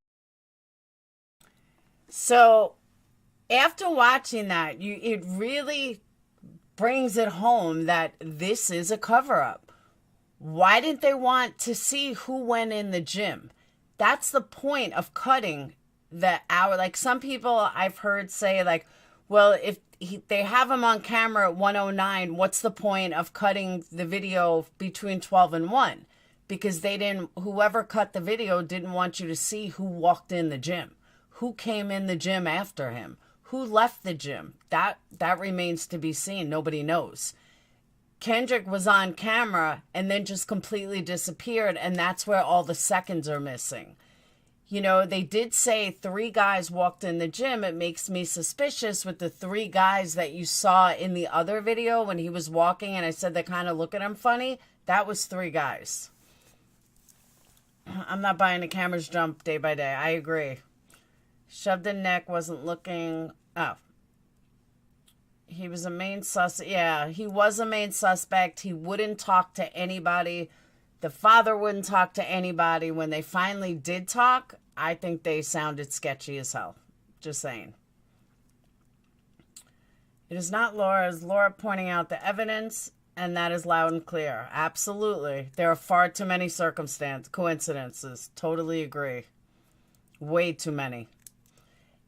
So after watching that, it really brings it home that this is a cover-up. Why didn't they want to see who went in the gym? That's the point of cutting the hour. Like some people I've heard say like, well, if they have him on camera at 1:09, what's the point of cutting the video between 12 and 1? Because whoever cut the video didn't want you to see who walked in the gym, who came in the gym after him, who left the gym. That remains to be seen. Nobody knows. Kendrick was on camera and then just completely disappeared, and that's where all the seconds are missing. You know, they did say 3 guys walked in the gym. It makes me suspicious with the 3 guys that you saw in the other video when he was walking, and I said they kind of look at him funny. That was 3 guys. I'm not buying the cameras jump day by day. I agree. Shoved in neck, wasn't looking. Oh. He was a main suspect. Yeah, he was a main suspect. He wouldn't talk to anybody. The father wouldn't talk to anybody. When they finally did talk, I think they sounded sketchy as hell. Just saying. It is not Laura. It is Laura pointing out the evidence, and that is loud and clear. Absolutely. There are far too many coincidences. Totally agree. Way too many.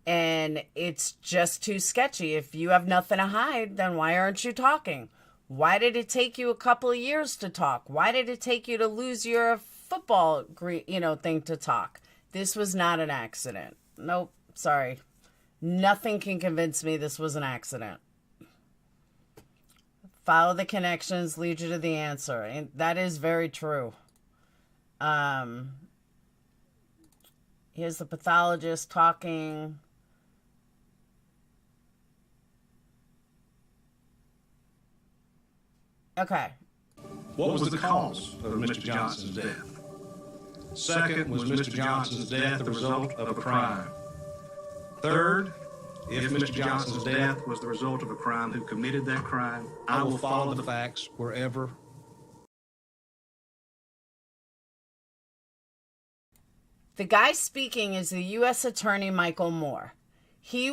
And it's just too sketchy. If you have nothing to hide, then why aren't you talking? Why did it take you a couple of years to talk? Why did it take you to lose your football, thing to talk? This was not an accident. Nope, sorry. Nothing can convince me this was an accident. Follow the connections, lead you to the answer. And that is very true. Here's the pathologist talking. Okay. What was the cause of Mr. Johnson's death? Second, was Mr. Johnson's death the result of a crime? Third, if Mr. Johnson's death was the result of a crime, who committed that crime? I will follow the facts wherever. The guy speaking is the U.S. Attorney Michael Moore. He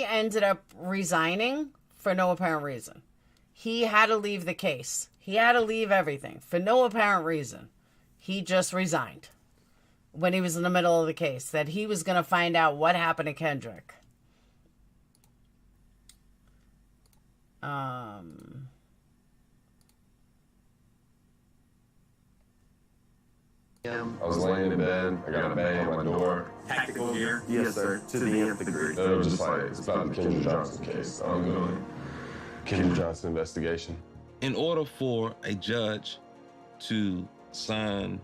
ended up resigning for no apparent reason. He had to leave the case. He had to leave everything for no apparent reason. He just resigned when he was in the middle of the case, that he was going to find out what happened to Kendrick. I was laying in bed. I got a bang on my door. Tactical gear? Yes, sir. To the nth degree. It was just like, it's about the Kendrick Johnson case. Ongoing Kendrick Johnson investigation. In order for a judge to sign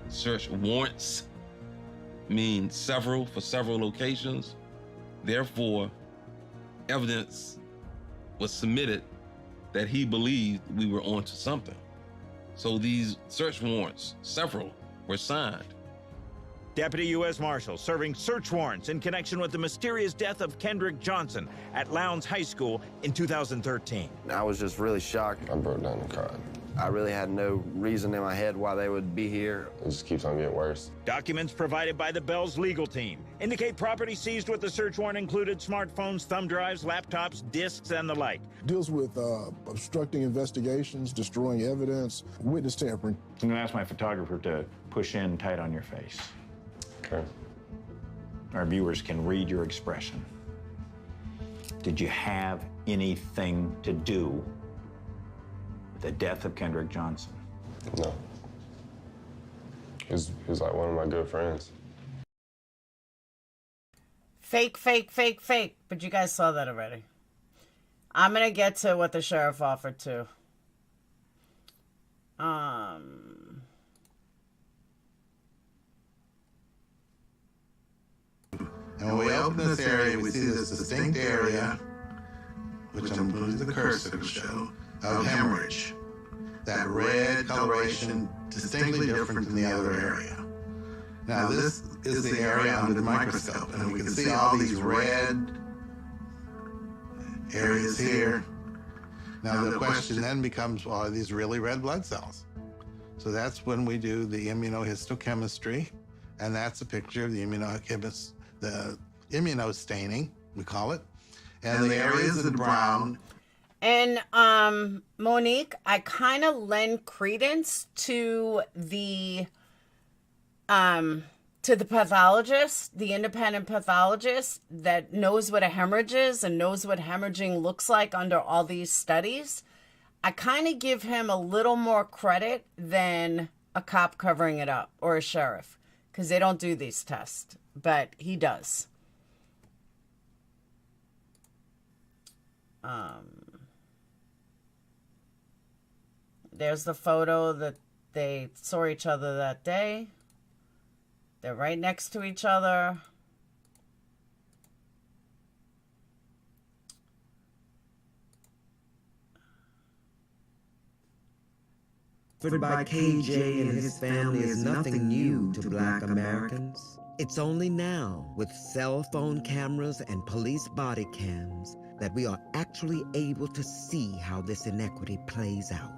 search warrants, mean for several locations, therefore, evidence was submitted that he believed we were onto something. So these search warrants, several, were signed. Deputy U.S. Marshal serving search warrants in connection with the mysterious death of Kendrick Johnson at Lowndes High School in 2013. I was just really shocked. I broke down and cried. I really had no reason in my head why they would be here. It just keeps on getting worse. Documents provided by the Bell's legal team indicate property seized with the search warrant included smartphones, thumb drives, laptops, discs, and the like. Deals with obstructing investigations, destroying evidence, witness tampering. I'm going to ask my photographer to push in tight on your face. Okay. Our viewers can read your expression. Did you have anything to do with the death of Kendrick Johnson? No. He was like one of my good friends. Fake, fake, fake, fake. But you guys saw that already. I'm going to get to what the sheriff offered too. And when we open this area, we see this distinct area, which I'm going to the cursor to show, of hemorrhage. That red coloration, distinctly different than the other area. Now this is the area under the microscope, and we can see all these red areas here. Now the question then becomes, well, are these really red blood cells? So that's when we do the immunohistochemistry, and that's a picture of the immunostaining, we call it. And the areas of brown. And Monique, I kind of lend credence to the pathologist, the independent pathologist that knows what a hemorrhage is and knows what hemorrhaging looks like under all these studies. I kind of give him a little more credit than a cop covering it up or a sheriff, because they don't do these tests, but he does. There's the photo that they saw each other that day. They're right next to each other. Offered by KJ and his family is nothing new to Black Americans. It's only now, with cell phone cameras and police body cams, that we are actually able to see how this inequity plays out.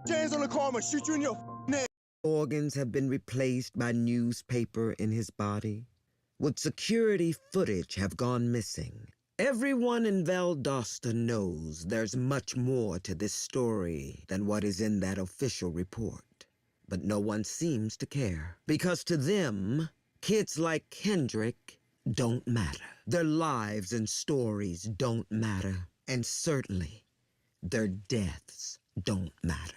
James on the call, I'm gonna shoot you in your neck. Organs have been replaced by newspaper in his body. Would security footage have gone missing? Everyone in Valdosta knows there's much more to this story than what is in that official report. But no one seems to care, because to them, kids like Kendrick don't matter. Their lives and stories don't matter. And certainly, their deaths don't matter.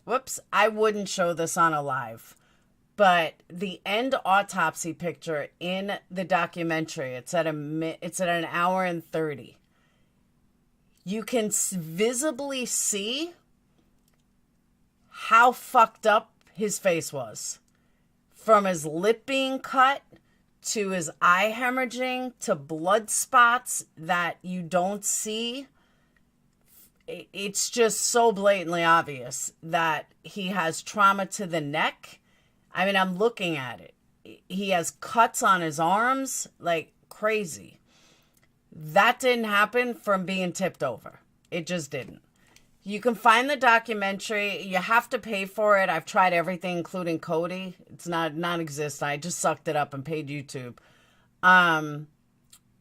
Whoops, I wouldn't show this on a live, but the end autopsy picture in the documentary, it's at an hour and 30. You can visibly see how fucked up his face was. From his lip being cut, to his eye hemorrhaging, to blood spots that you don't see. It's just so blatantly obvious that he has trauma to the neck. I mean, I'm looking at it. He has cuts on his arms, like crazy. That didn't happen from being tipped over. It just didn't. You can find the documentary. You have to pay for it. I've tried everything, including Cody. It's not non-existent. I just sucked it up and paid YouTube.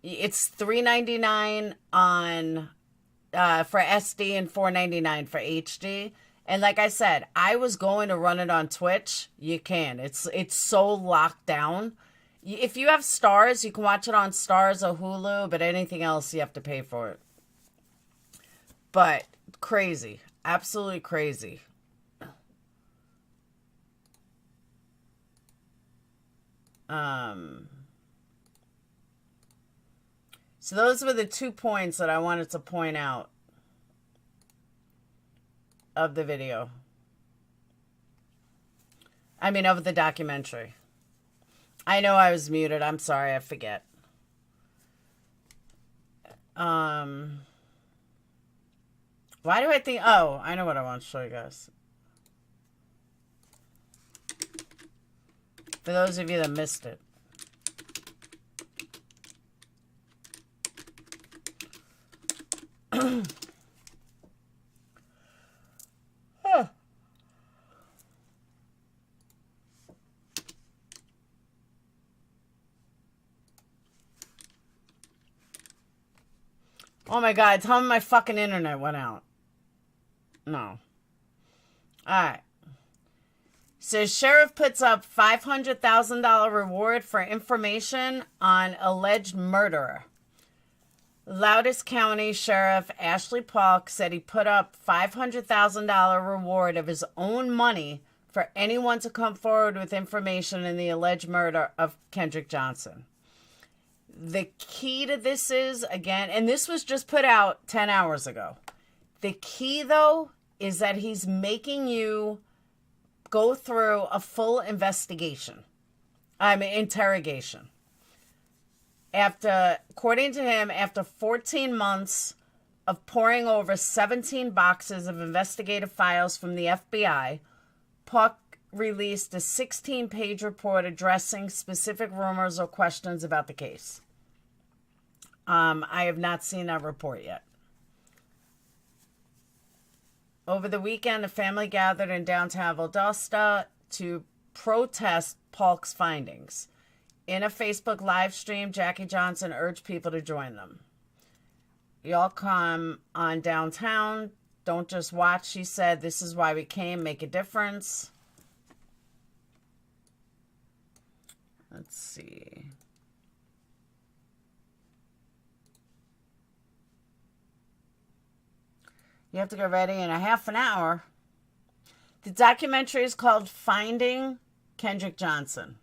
It's $3.99 on... for SD and $4.99 for HD. And like I said, I was going to run it on Twitch. You can. It's so locked down. If you have Stars, you can watch it on Stars or Hulu, but anything else, you have to pay for it. But crazy. Absolutely crazy. So those were the 2 points that I wanted to point out of the video. I mean, of the documentary. I know I was muted. I'm sorry. I forget. Why do I think... Oh, I know what I want to show you guys. For those of you that missed it. Oh my God, tell me my fucking internet went out. No. Alright. So Sherriff puts up $500,000 reward for information on alleged murderer. Lowndes County Sheriff Ashley Polk said he put up $500,000 reward of his own money for anyone to come forward with information in the alleged murder of Kendrick Johnson. The key to this is, again, and this was just put out 10 hours ago. The key, though, is that he's making you go through a full interrogation. According to him, after 14 months of poring over 17 boxes of investigative files from the FBI, Puck released a 16-page report addressing specific rumors or questions about the case. I have not seen that report yet. Over the weekend, the family gathered in downtown Valdosta to protest Polk's findings. In a Facebook live stream, Jackie Johnson urged people to join them. Y'all come on downtown. Don't just watch, she said. This is why we came. Make a difference. Let's see. You have to get ready in a half an hour. The documentary is called Finding Kendrick Johnson.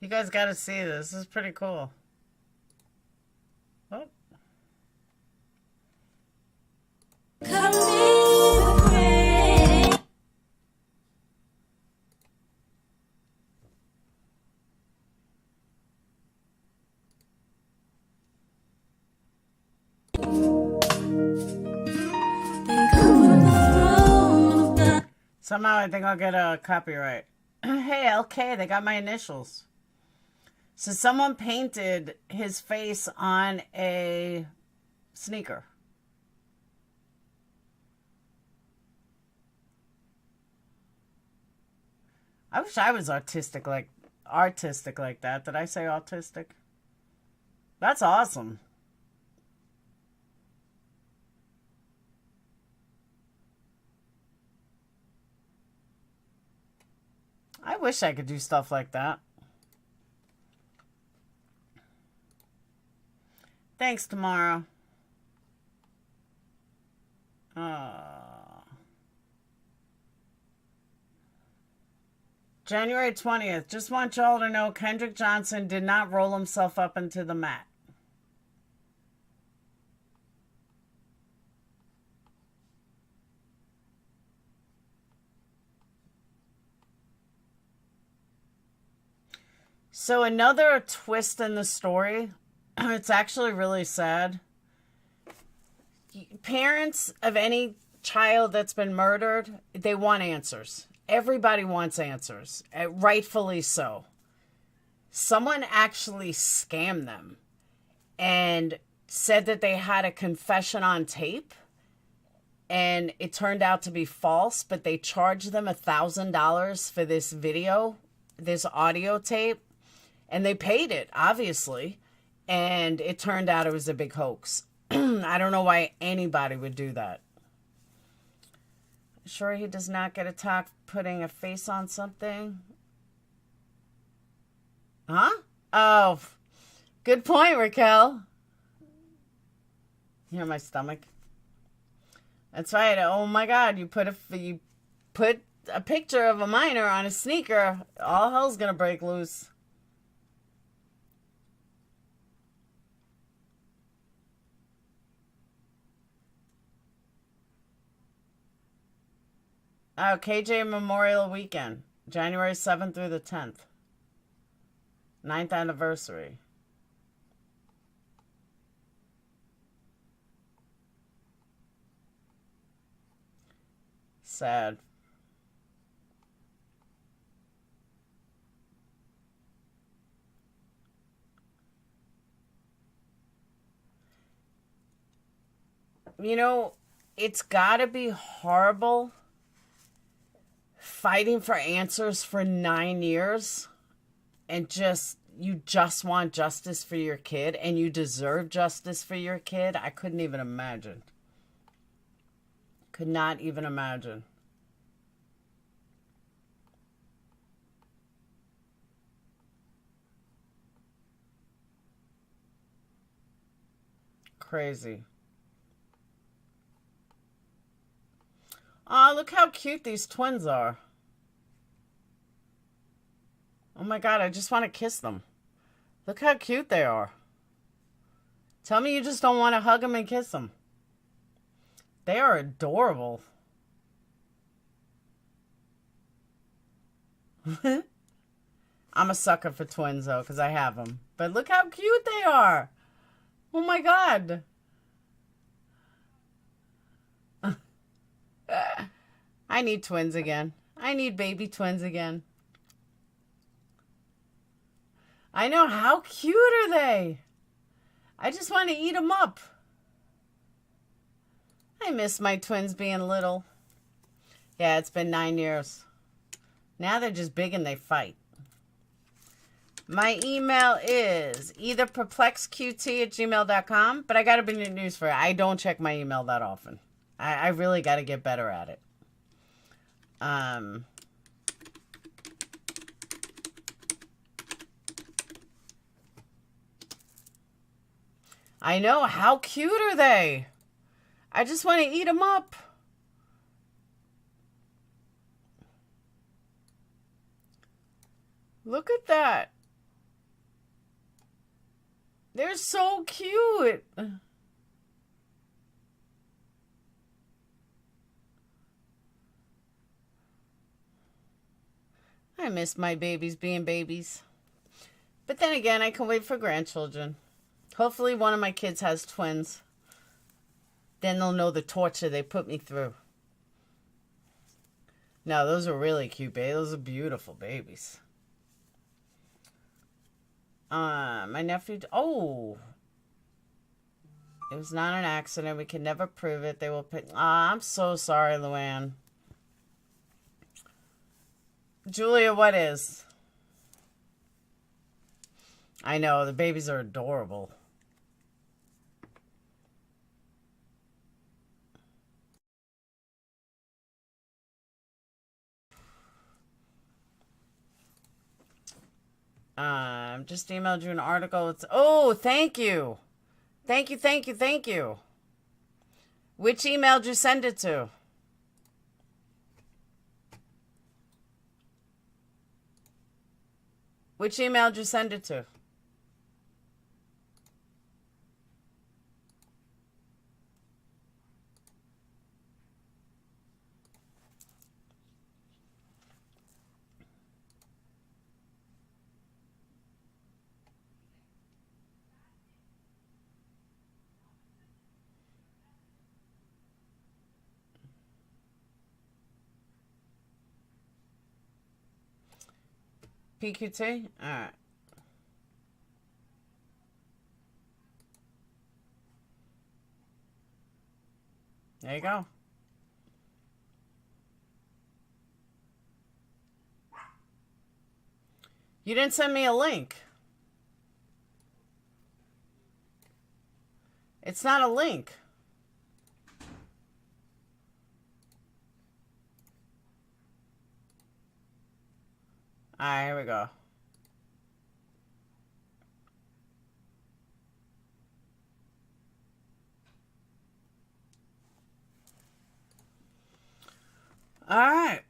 You guys got to see this. This is pretty cool. Oh. Somehow I think I'll get a copyright. Hey, LK, they got my initials. So someone painted his face on a sneaker. I wish I was artistic like that. Did I say autistic? That's awesome. I wish I could do stuff like that. Thanks, Tamara. January 20th. Just want y'all to know Kendrick Johnson did not roll himself up into the mat. So another twist in the story. It's actually really sad. Parents of any child that's been murdered, they want answers. Everybody wants answers, rightfully so. Someone actually scammed them and said that they had a confession on tape, and it turned out to be false, but they charged them $1,000 for this video, this audio tape, and they paid it, obviously. And it turned out it was a big hoax. I don't know why anybody would do that. Sure he does not get attacked putting a face on something? Huh? Oh, good point, Raquel. Hear my stomach? That's right. Oh my God, you put a picture of a minor on a sneaker, all hell's gonna break loose. Oh, KJ Memorial Weekend, January 7th through the 10th. 9th anniversary. Sad. You know, it's gotta be horrible fighting for answers for 9 years and you just want justice for your kid and you deserve justice for your kid. I couldn't even imagine. Could not even imagine. Crazy. Oh, look how cute these twins are. Oh my God, I just want to kiss them. Look how cute they are. Tell me you just don't want to hug them and kiss them. They are adorable. I'm a sucker for twins, though, because I have them. But look how cute they are. Oh my God. I need twins again. I need baby twins again. I know. How cute are they? I just want to eat them up. I miss my twins being little. Yeah, it's been 9 years. Now they're just big and they fight. My email is either perplexqt@gmail.com, but I got to bring you news for it. I don't check my email that often. I really got to get better at it. I know. How cute are they? I just want to eat them up. Look at that. They're so cute. I miss my babies being babies. But then again, I can wait for grandchildren. Hopefully one of my kids has twins. Then they'll know the torture they put me through. No, those are really cute, babe. Those are beautiful babies. My nephew... Oh! It was not an accident. We can never prove it. They will pick... I'm so sorry, Luann. Julia, what is? I know, the babies are adorable. Just emailed you an article. It's thank you. Thank you, thank you, thank you. Which email did you send it to? Which email did you send it to? PQT? Alright. There you go. You didn't send me a link. It's not a link. Alright, here we go. Alright.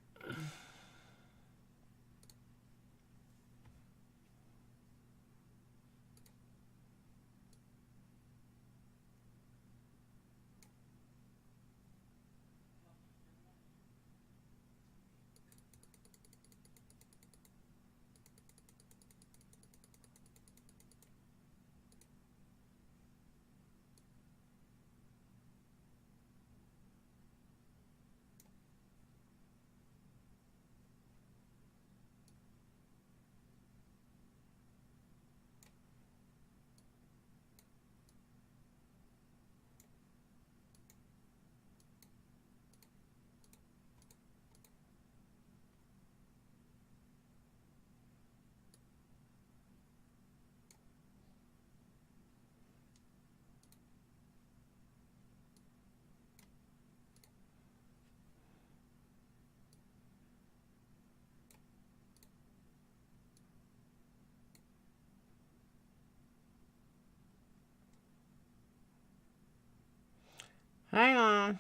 Hang on.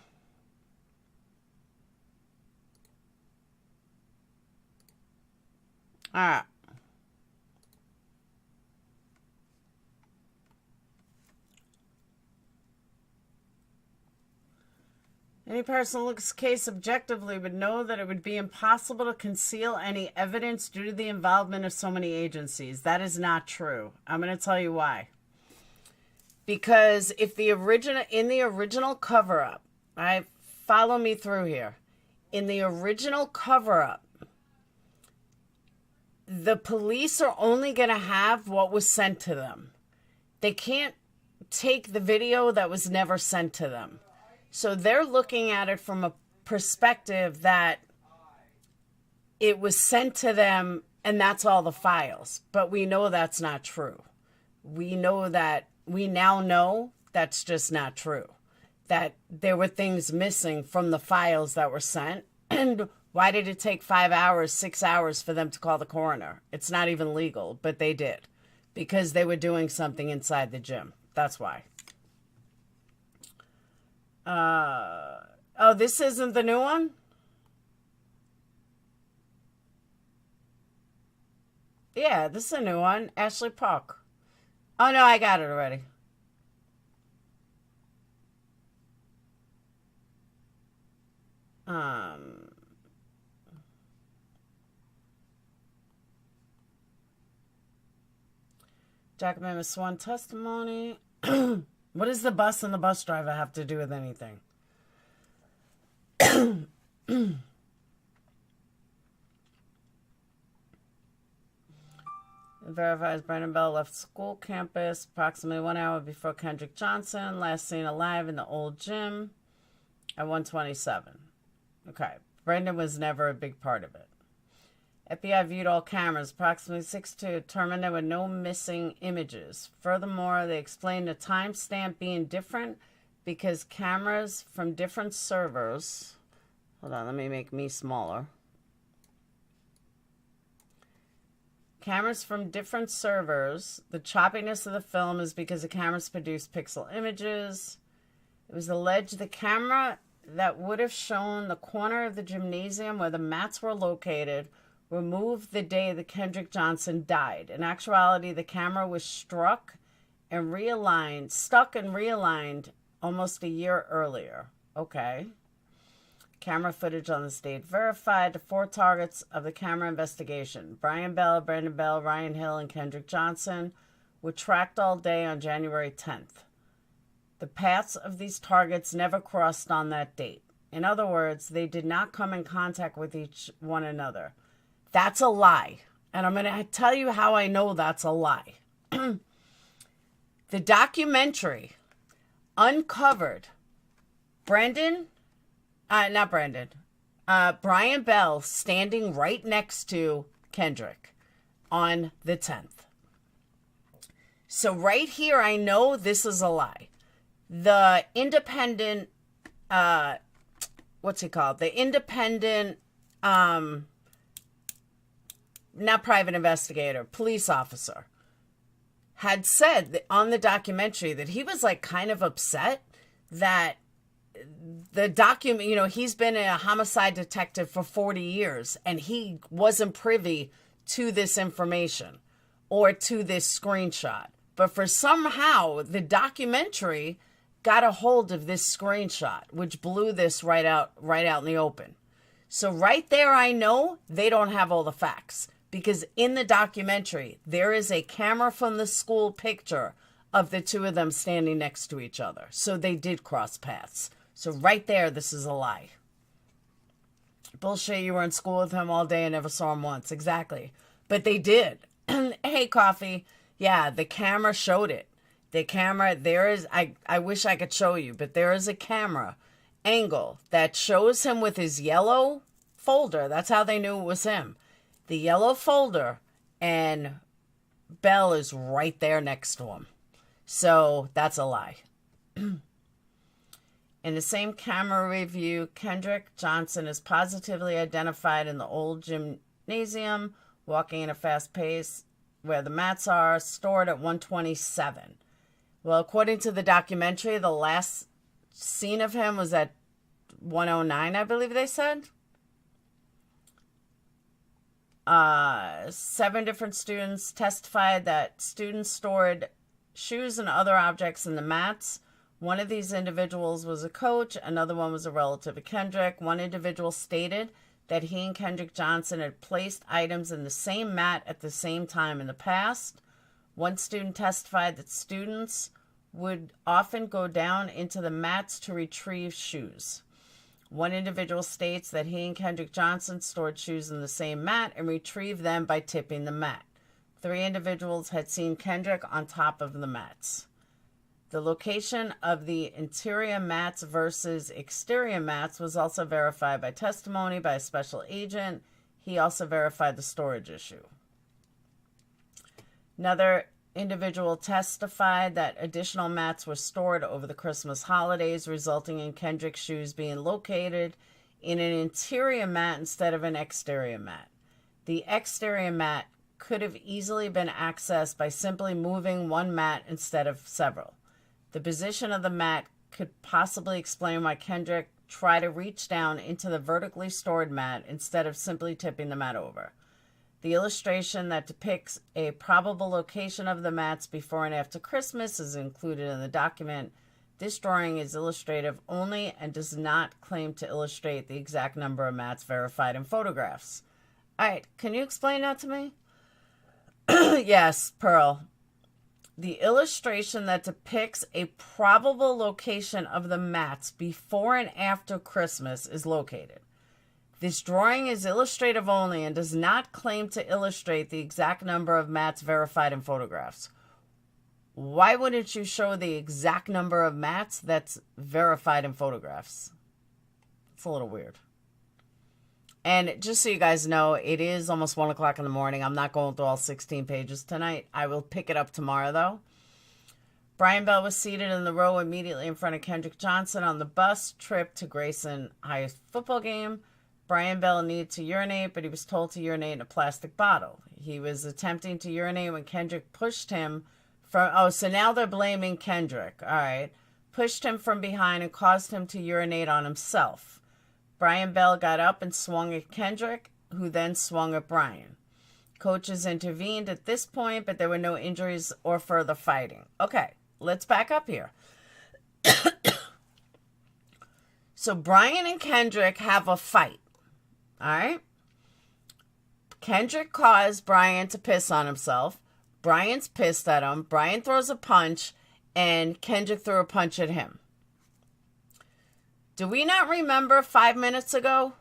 All right. Any person who looks at the case objectively would know that it would be impossible to conceal any evidence due to the involvement of so many agencies. That is not true. I'm going to tell you why. Because if in the original cover-up, follow me through here. In the original cover-up, the police are only going to have what was sent to them. They can't take the video that was never sent to them. So they're looking at it from a perspective that it was sent to them and that's all the files. But we know that's not true. We now know that's just not true. That there were things missing from the files that were sent. And why did it take 5 hours, 6 hours for them to call the coroner? It's not even legal, but they did. Because they were doing something inside the gym. That's why. Oh, this isn't the new one? Yeah, this is a new one. Ashley Park. Oh, no, I got it already. Document with sworn testimony. What does the bus and the bus driver have to do with anything? It verifies Brandon Bell left school campus approximately 1 hour before Kendrick Johnson, last seen alive in the old gym at 1:27. Okay, Brandon was never a big part of it. FBI viewed all cameras approximately 6 to determine there were no missing images. Furthermore, they explained the timestamp being different because cameras from different servers... Hold on, let me make me smaller. Cameras from different servers. The choppiness of the film is because the cameras produced pixel images. It was alleged the camera that would have shown the corner of the gymnasium where the mats were located were moved the day that Kendrick Johnson died. In actuality, the camera was stuck and realigned almost a year earlier. Okay. Camera footage on the state verified the 4 targets of the camera investigation. Brian Bell, Brandon Bell, Ryan Hill, and Kendrick Johnson were tracked all day on January 10th. The paths of these targets never crossed on that date. In other words, they did not come in contact with one another. That's a lie. And I'm going to tell you how I know that's a lie. The documentary uncovered Brian Bell standing right next to Kendrick on the 10th. So right here, I know this is a lie. The independent, what's it called? The independent, not private investigator, police officer, had said that on the documentary that he was like kind of upset that the document, he's been a homicide detective for 40 years and he wasn't privy to this information or to this screenshot. But for somehow the documentary got a hold of this screenshot, which blew this right out in the open. So right there, I know they don't have all the facts. Because in the documentary, there is a camera from the school picture of the two of them standing next to each other. So they did cross paths. So right there, this is a lie. Bullshit, you were in school with him all day and never saw him once. Exactly. But they did. Hey, Coffee. Yeah, the camera showed it. The camera, there is, I wish I could show you, but there is a camera angle that shows him with his yellow folder. That's how they knew it was him. The yellow folder, and Bell is right there next to him. So that's a lie. In the same camera review, Kendrick Johnson is positively identified in the old gymnasium, walking at a fast pace where the mats are, stored at 1:27. Well, according to the documentary, the last seen of him was at 109, I believe they said. 7 different students testified that students stored shoes and other objects in the mats. One of these individuals was a coach. Another one was a relative of Kendrick. One individual stated that he and Kendrick Johnson had placed items in the same mat at the same time in the past. One student testified that students would often go down into the mats to retrieve shoes. One individual states that he and Kendrick Johnson stored shoes in the same mat and retrieved them by tipping the mat. 3 individuals had seen Kendrick on top of the mats. The location of the interior mats versus exterior mats was also verified by testimony by a special agent. He also verified the storage issue. Another individual testified that additional mats were stored over the Christmas holidays, resulting in Kendrick's shoes being located in an interior mat instead of an exterior mat. The exterior mat could have easily been accessed by simply moving one mat instead of several. The position of the mat could possibly explain why Kendrick tried to reach down into the vertically stored mat instead of simply tipping the mat over. The illustration that depicts a probable location of the mats before and after Christmas is included in the document. This drawing is illustrative only and does not claim to illustrate the exact number of mats verified in photographs. All right, can you explain that to me? Yes, Pearl. The illustration that depicts a probable location of the mats before and after Christmas is located. This drawing is illustrative only and does not claim to illustrate the exact number of mats verified in photographs. Why wouldn't you show the exact number of mats that's verified in photographs? It's a little weird. And just so you guys know, it is almost 1 o'clock in the morning. I'm not going through all 16 pages tonight. I will pick it up tomorrow, though. Brian Bell was seated in the row immediately in front of Kendrick Johnson on the bus trip to Grayson High football game. Brian Bell needed to urinate, but he was told to urinate in a plastic bottle. He was attempting to urinate when Kendrick pushed him from... Oh, so now they're blaming Kendrick. All right. Pushed him from behind and caused him to urinate on himself. Brian Bell got up and swung at Kendrick, who then swung at Brian. Coaches intervened at this point, but there were no injuries or further fighting. Okay, let's back up here. So Brian and Kendrick have a fight. All right? Kendrick caused Brian to piss on himself. Brian's pissed at him. Brian throws a punch, and Kendrick threw a punch at him. Do we not remember 5 minutes ago?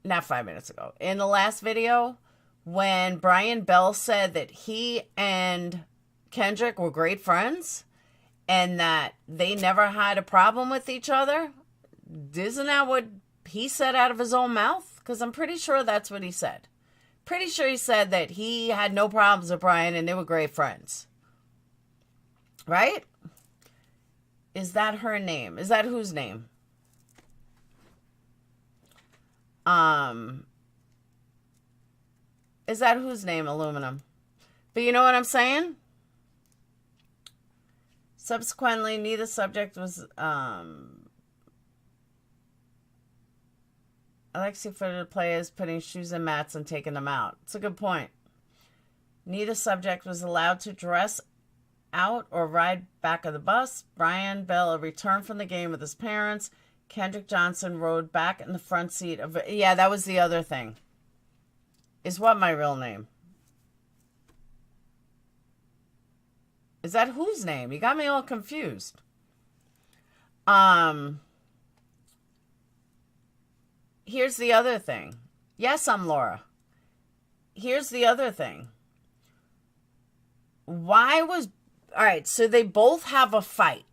Not 5 minutes ago. In the last video, when Brian Bell said that he and Kendrick were great friends and that they never had a problem with each other? Isn't that what he said out of his own mouth? Because I'm pretty sure that's what he said. Pretty sure he said that he had no problems with Brian and they were great friends. Right? Is that her name? Is that whose name? Is that whose name, Aluminum? But you know what I'm saying? Subsequently, neither subject was, Alexi footed the players putting shoes in mats and taking them out. It's a good point. Neither subject was allowed to dress out or ride back of the bus. Brian Bell returned from the game with his parents. Kendrick Johnson rode back in the front seat of... Yeah, that was the other thing. Is what my real name? Is that whose name? You got me all confused. Here's the other thing. Yes, I'm Laura. Here's the other thing. Why was... All right, so they both have a fight.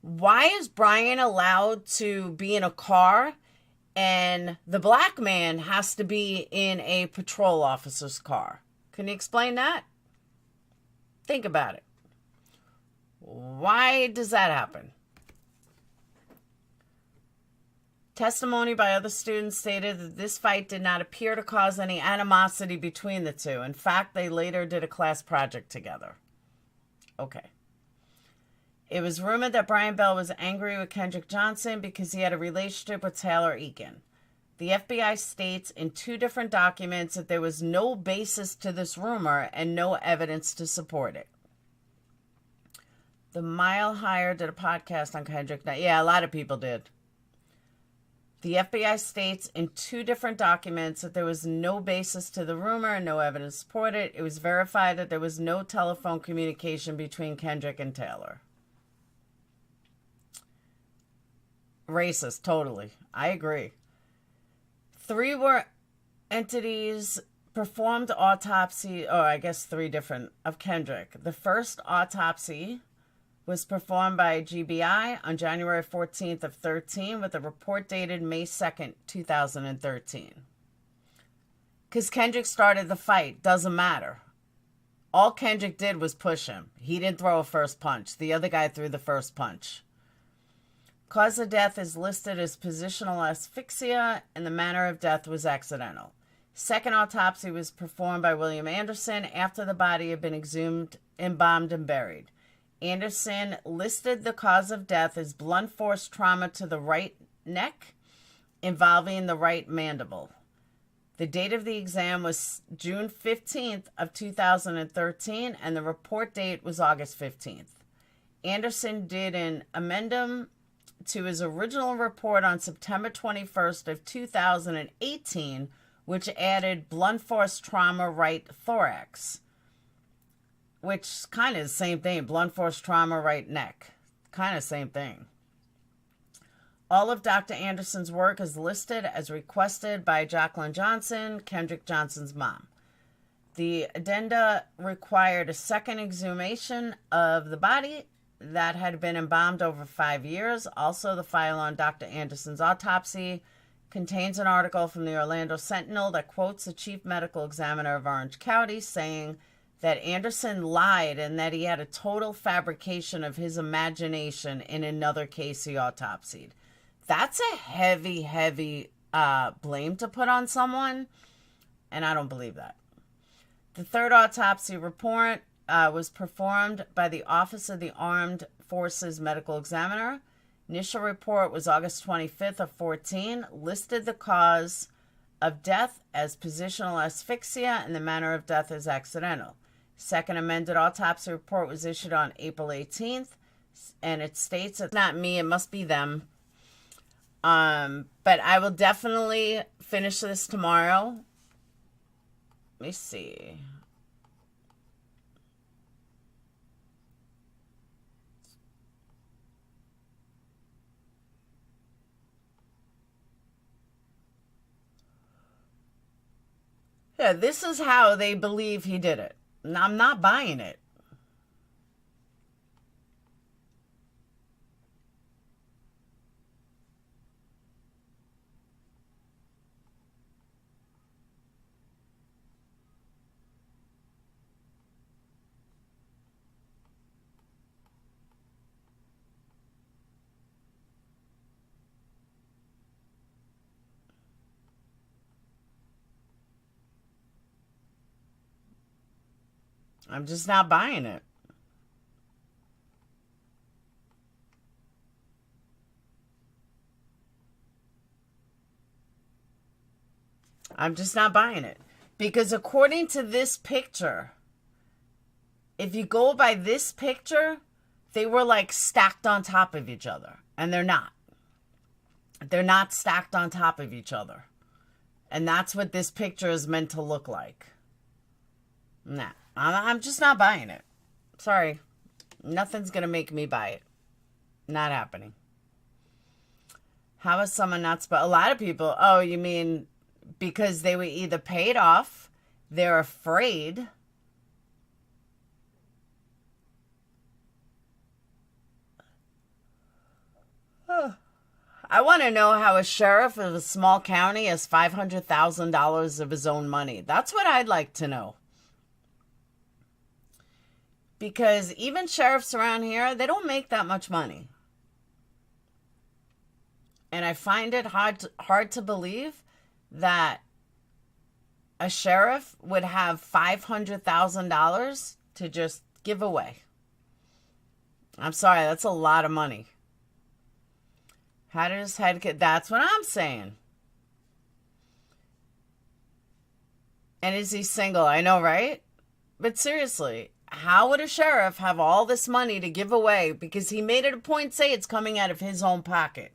Why is Brian allowed to be in a car and the black man has to be in a patrol officer's car? Can you explain that? Think about it. Why does that happen? Testimony by other students stated that this fight did not appear to cause any animosity between the two. In fact, they later did a class project together. Okay. It was rumored that Brian Bell was angry with Kendrick Johnson because he had a relationship with Taylor Eakin. The FBI states in 2 different documents that there was no basis to this rumor and no evidence to support it. The Mile Higher did a podcast on Kendrick. Yeah, a lot of people did. The FBI states in 2 different documents that there was no basis to the rumor and no evidence to support it. It was verified that there was no telephone communication between Kendrick and Taylor. Racist, totally. I agree. 3 were entities performed autopsy, or I guess 3 different, of Kendrick. The first autopsy was performed by GBI on January 14th of 13 with a report dated May 2nd, 2013. Because Kendrick started the fight, doesn't matter. All Kendrick did was push him. He didn't throw a first punch. The other guy threw the first punch. Cause of death is listed as positional asphyxia, and the manner of death was accidental. Second autopsy was performed by William Anderson after the body had been exhumed, embalmed, and buried. Anderson listed the cause of death as blunt force trauma to the right neck involving the right mandible. The date of the exam was June 15th of 2013, and the report date was August 15th. Anderson did an addendum to his original report on September 21st of 2018, which added blunt force trauma right thorax, which kind of the same thing. Blunt force trauma right neck. Kind of same thing. All of Dr. Anderson's work is listed as requested by Jacqueline Johnson, Kendrick Johnson's mom. The addenda required a second exhumation of the body that had been embalmed over 5 years. Also, the file on Dr. Anderson's autopsy contains an article from the Orlando Sentinel that quotes the chief medical examiner of Orange County saying that Anderson lied and that he had a total fabrication of his imagination in another case he autopsied. That's a heavy, heavy blame to put on someone, and I don't believe that. The third autopsy report was performed by the Office of the Armed Forces Medical Examiner. Initial report was August 25th of 14, listed the cause of death as positional asphyxia and the manner of death as accidental. Second amended autopsy report was issued on April 18th, and it states it's not me, it must be them. But I will definitely finish this tomorrow. Let me see. Yeah, this is how they believe he did it. I'm not buying it. I'm just not buying it. I'm just not buying it. Because according to this picture, if you go by this picture, they were like stacked on top of each other. And they're not. They're not stacked on top of each other. And that's what this picture is meant to look like. Nah. I'm just not buying it. Sorry. Nothing's going to make me buy it. Not happening. How is someone not... A lot of people... Oh, you mean because they were either paid off, they're afraid... I want to know how a sheriff of a small county has $500,000 of his own money. That's what I'd like to know. Because even sheriffs around here, they don't make that much money. And I find it hard to believe that a sheriff would have $500,000 to just give away. I'm sorry, that's a lot of money. How did his head get? That's what I'm saying. And is he single? I know, right? But seriously, how would a sheriff have all this money to give away? Because he made it a point to say it's coming out of his own pocket.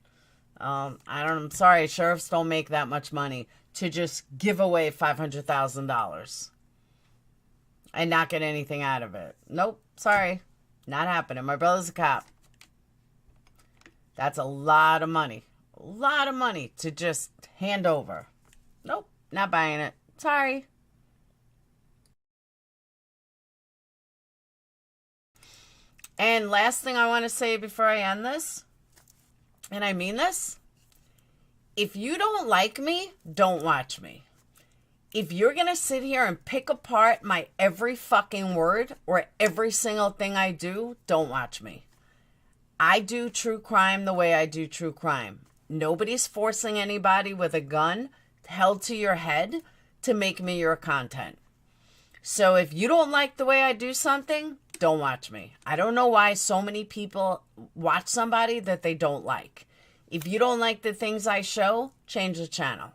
I'm sorry, sheriffs don't make that much money to just give away $500,000 and not get anything out of it. Nope, sorry, not happening. My brother's a cop. That's a lot of money. A lot of money to just hand over. Nope, not buying it. Sorry. And last thing I want to say before I end this, and I mean this, if you don't like me, don't watch me. If you're going to sit here and pick apart my every fucking word or every single thing I do, don't watch me. I do true crime the way I do true crime. Nobody's forcing anybody with a gun held to your head to make me your content. So if you don't like the way I do something, don't watch me. I don't know why so many people watch somebody that they don't like. If you don't like the things I show, change the channel.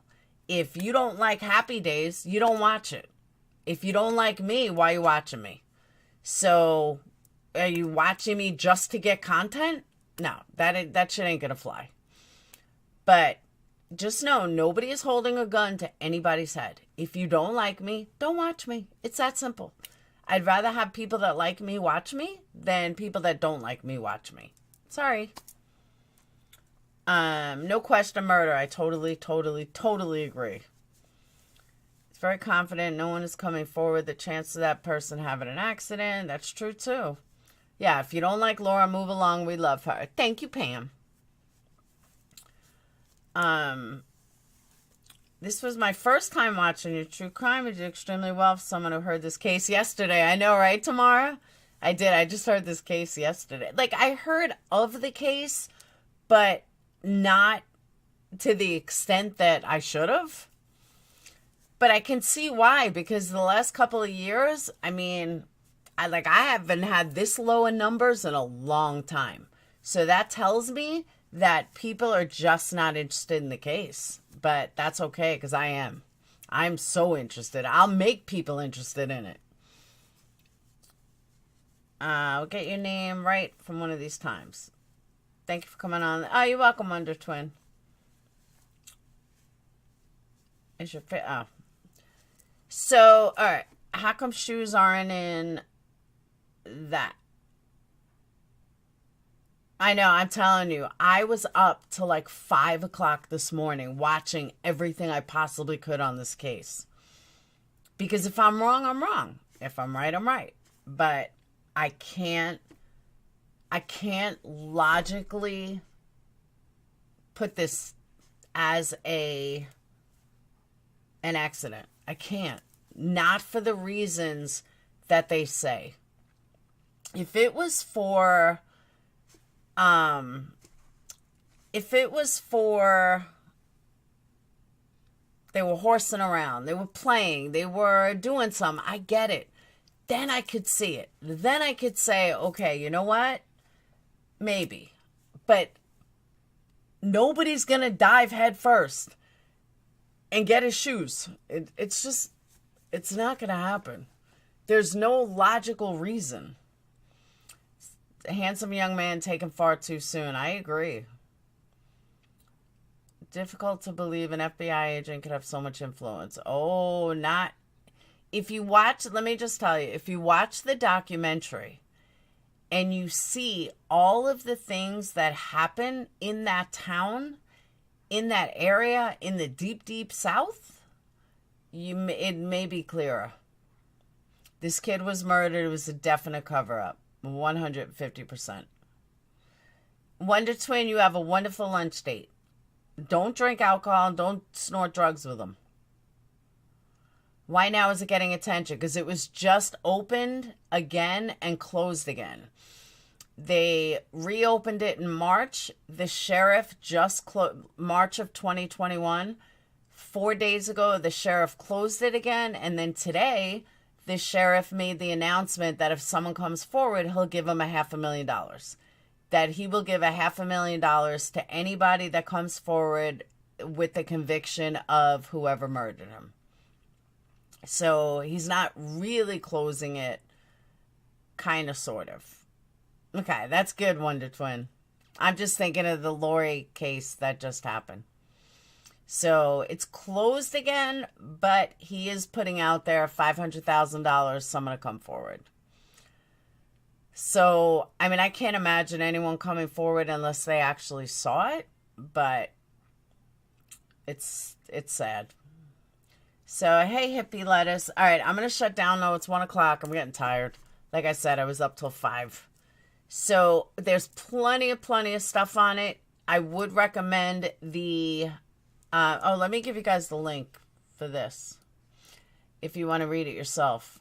If you don't like Happy Days, you don't watch it. If you don't like me, why are you watching me? So, are you watching me just to get content? No, that shit ain't gonna fly. But just know, nobody is holding a gun to anybody's head. If you don't like me, don't watch me. It's that simple. I'd rather have people that like me watch me than people that don't like me watch me. Sorry. No question murder. I totally agree. It's very confident. No one is coming forward. The chance of that person having an accident. That's true too. Yeah, if you don't like Laura, move along. We love her. Thank you, Pam. This was my first time watching your true crime. I did extremely well for someone who heard this case yesterday. I know, right, Tamara? I did. I just heard this case yesterday. Like, I heard of the case, but not to the extent that I should have. But I can see why, because the last couple of years, I mean, I haven't had this low in numbers in a long time. So that tells me that people are just not interested in the case. But that's okay, because I am. I'm so interested. I'll make people interested in it. I'll get your name right from one of these times. Thank you for coming on. Oh, you're welcome, Wonder Twin. Is your fit? Oh. So, all right. How come shoes aren't in that? I know, I'm telling you. I was up till like 5 o'clock this morning watching everything I possibly could on this case. Because if I'm wrong, I'm wrong. If I'm right, I'm right. But I can't logically put this as an accident. I can't. Not for the reasons that they say. If it was for they were horsing around, they were playing, they were doing something, I get it. Then I could see it. Then I could say, okay, you know what? Maybe. But nobody's going to dive head first and get his shoes. It's not going to happen. There's no logical reason. A handsome young man taken far too soon. I agree. Difficult to believe an FBI agent could have so much influence. Oh, not. If you watch, let me just tell you, if you watch the documentary and you see all of the things that happen in that town, in that area, in the deep, deep South, it may be clearer. This kid was murdered. It was a definite cover-up. 150%. Wonder Twin, you have a wonderful lunch date. Don't drink alcohol. Don't snort drugs with them. Why now is it getting attention? Because it was just opened again and closed again. They reopened it in March. The Sherriff just March of 2021. 4 days ago, the Sherriff closed it again. And then today, the sheriff made the announcement that if someone comes forward, he'll give them $500,000. That he will give $500,000 to anybody that comes forward with the conviction of whoever murdered him. So he's not really closing it, kind of, sort of. Okay, that's good, Wonder Twin. I'm just thinking of the Lori case that just happened. So it's closed again, but he is putting out there $500,000, someone to come forward. So, I mean, I can't imagine anyone coming forward unless they actually saw it, but it's sad. So, hey, hippie lettuce. All right, I'm going to shut down now. It's 1 o'clock. I'm getting tired. Like I said, I was up till 5. So, there's plenty of stuff on it. I would recommend the... let me give you guys the link for this if you want to read it yourself.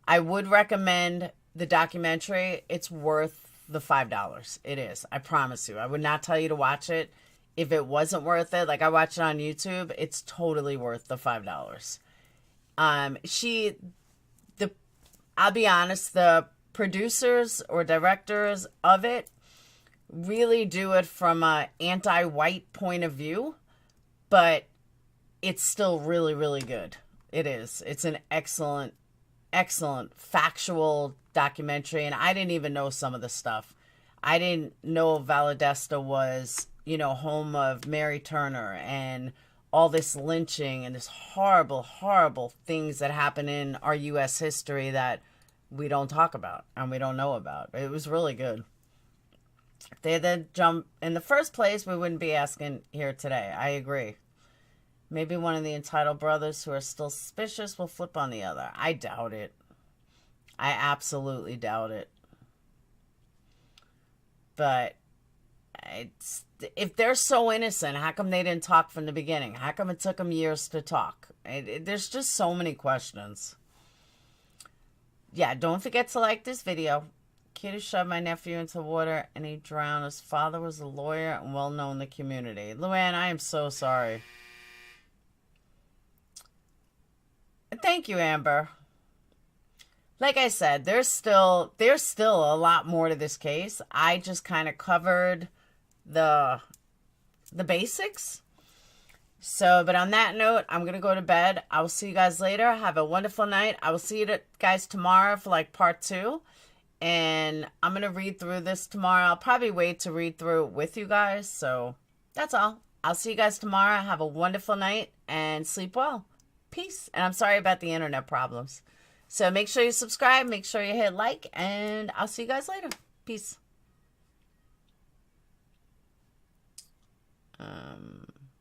I would recommend the documentary. It's worth the $5. It is. I promise you. I would not tell you to watch it if it wasn't worth it. Like, I watched it on YouTube. It's totally worth the $5. I'll be honest, the producers or directors of it really do it from an anti-white point of view, but it's still really, really good. It is. It's an excellent factual documentary, and I didn't even know some of the stuff. I didn't know Valdosta was, home of Mary Turner and all this lynching and this horrible, horrible things that happen in our U.S. history that we don't talk about and we don't know about. It was really good. If they had jump in the first place, we wouldn't be asking here today. I agree. Maybe one of the entitled brothers who are still suspicious will flip on the other. I doubt it. I absolutely doubt it. But if they're so innocent, how come they didn't talk from the beginning? How come it took them years to talk? There's just so many questions. Yeah, don't forget to like this video. Kid who shoved my nephew into water and he drowned. His father was a lawyer and well known in the community. Luann, I am so sorry. Thank you, Amber. Like I said, there's still a lot more to this case. I just kind of covered the basics. So, but on that note, I'm going to go to bed. I will see you guys later. Have a wonderful night. I will see you guys tomorrow for part 2. And I'm going to read through this tomorrow. I'll probably wait to read through it with you guys. So that's all. I'll see you guys tomorrow. Have a wonderful night and sleep well. Peace. And I'm sorry about the internet problems. So make sure you subscribe. Make sure you hit like. And I'll see you guys later. Peace.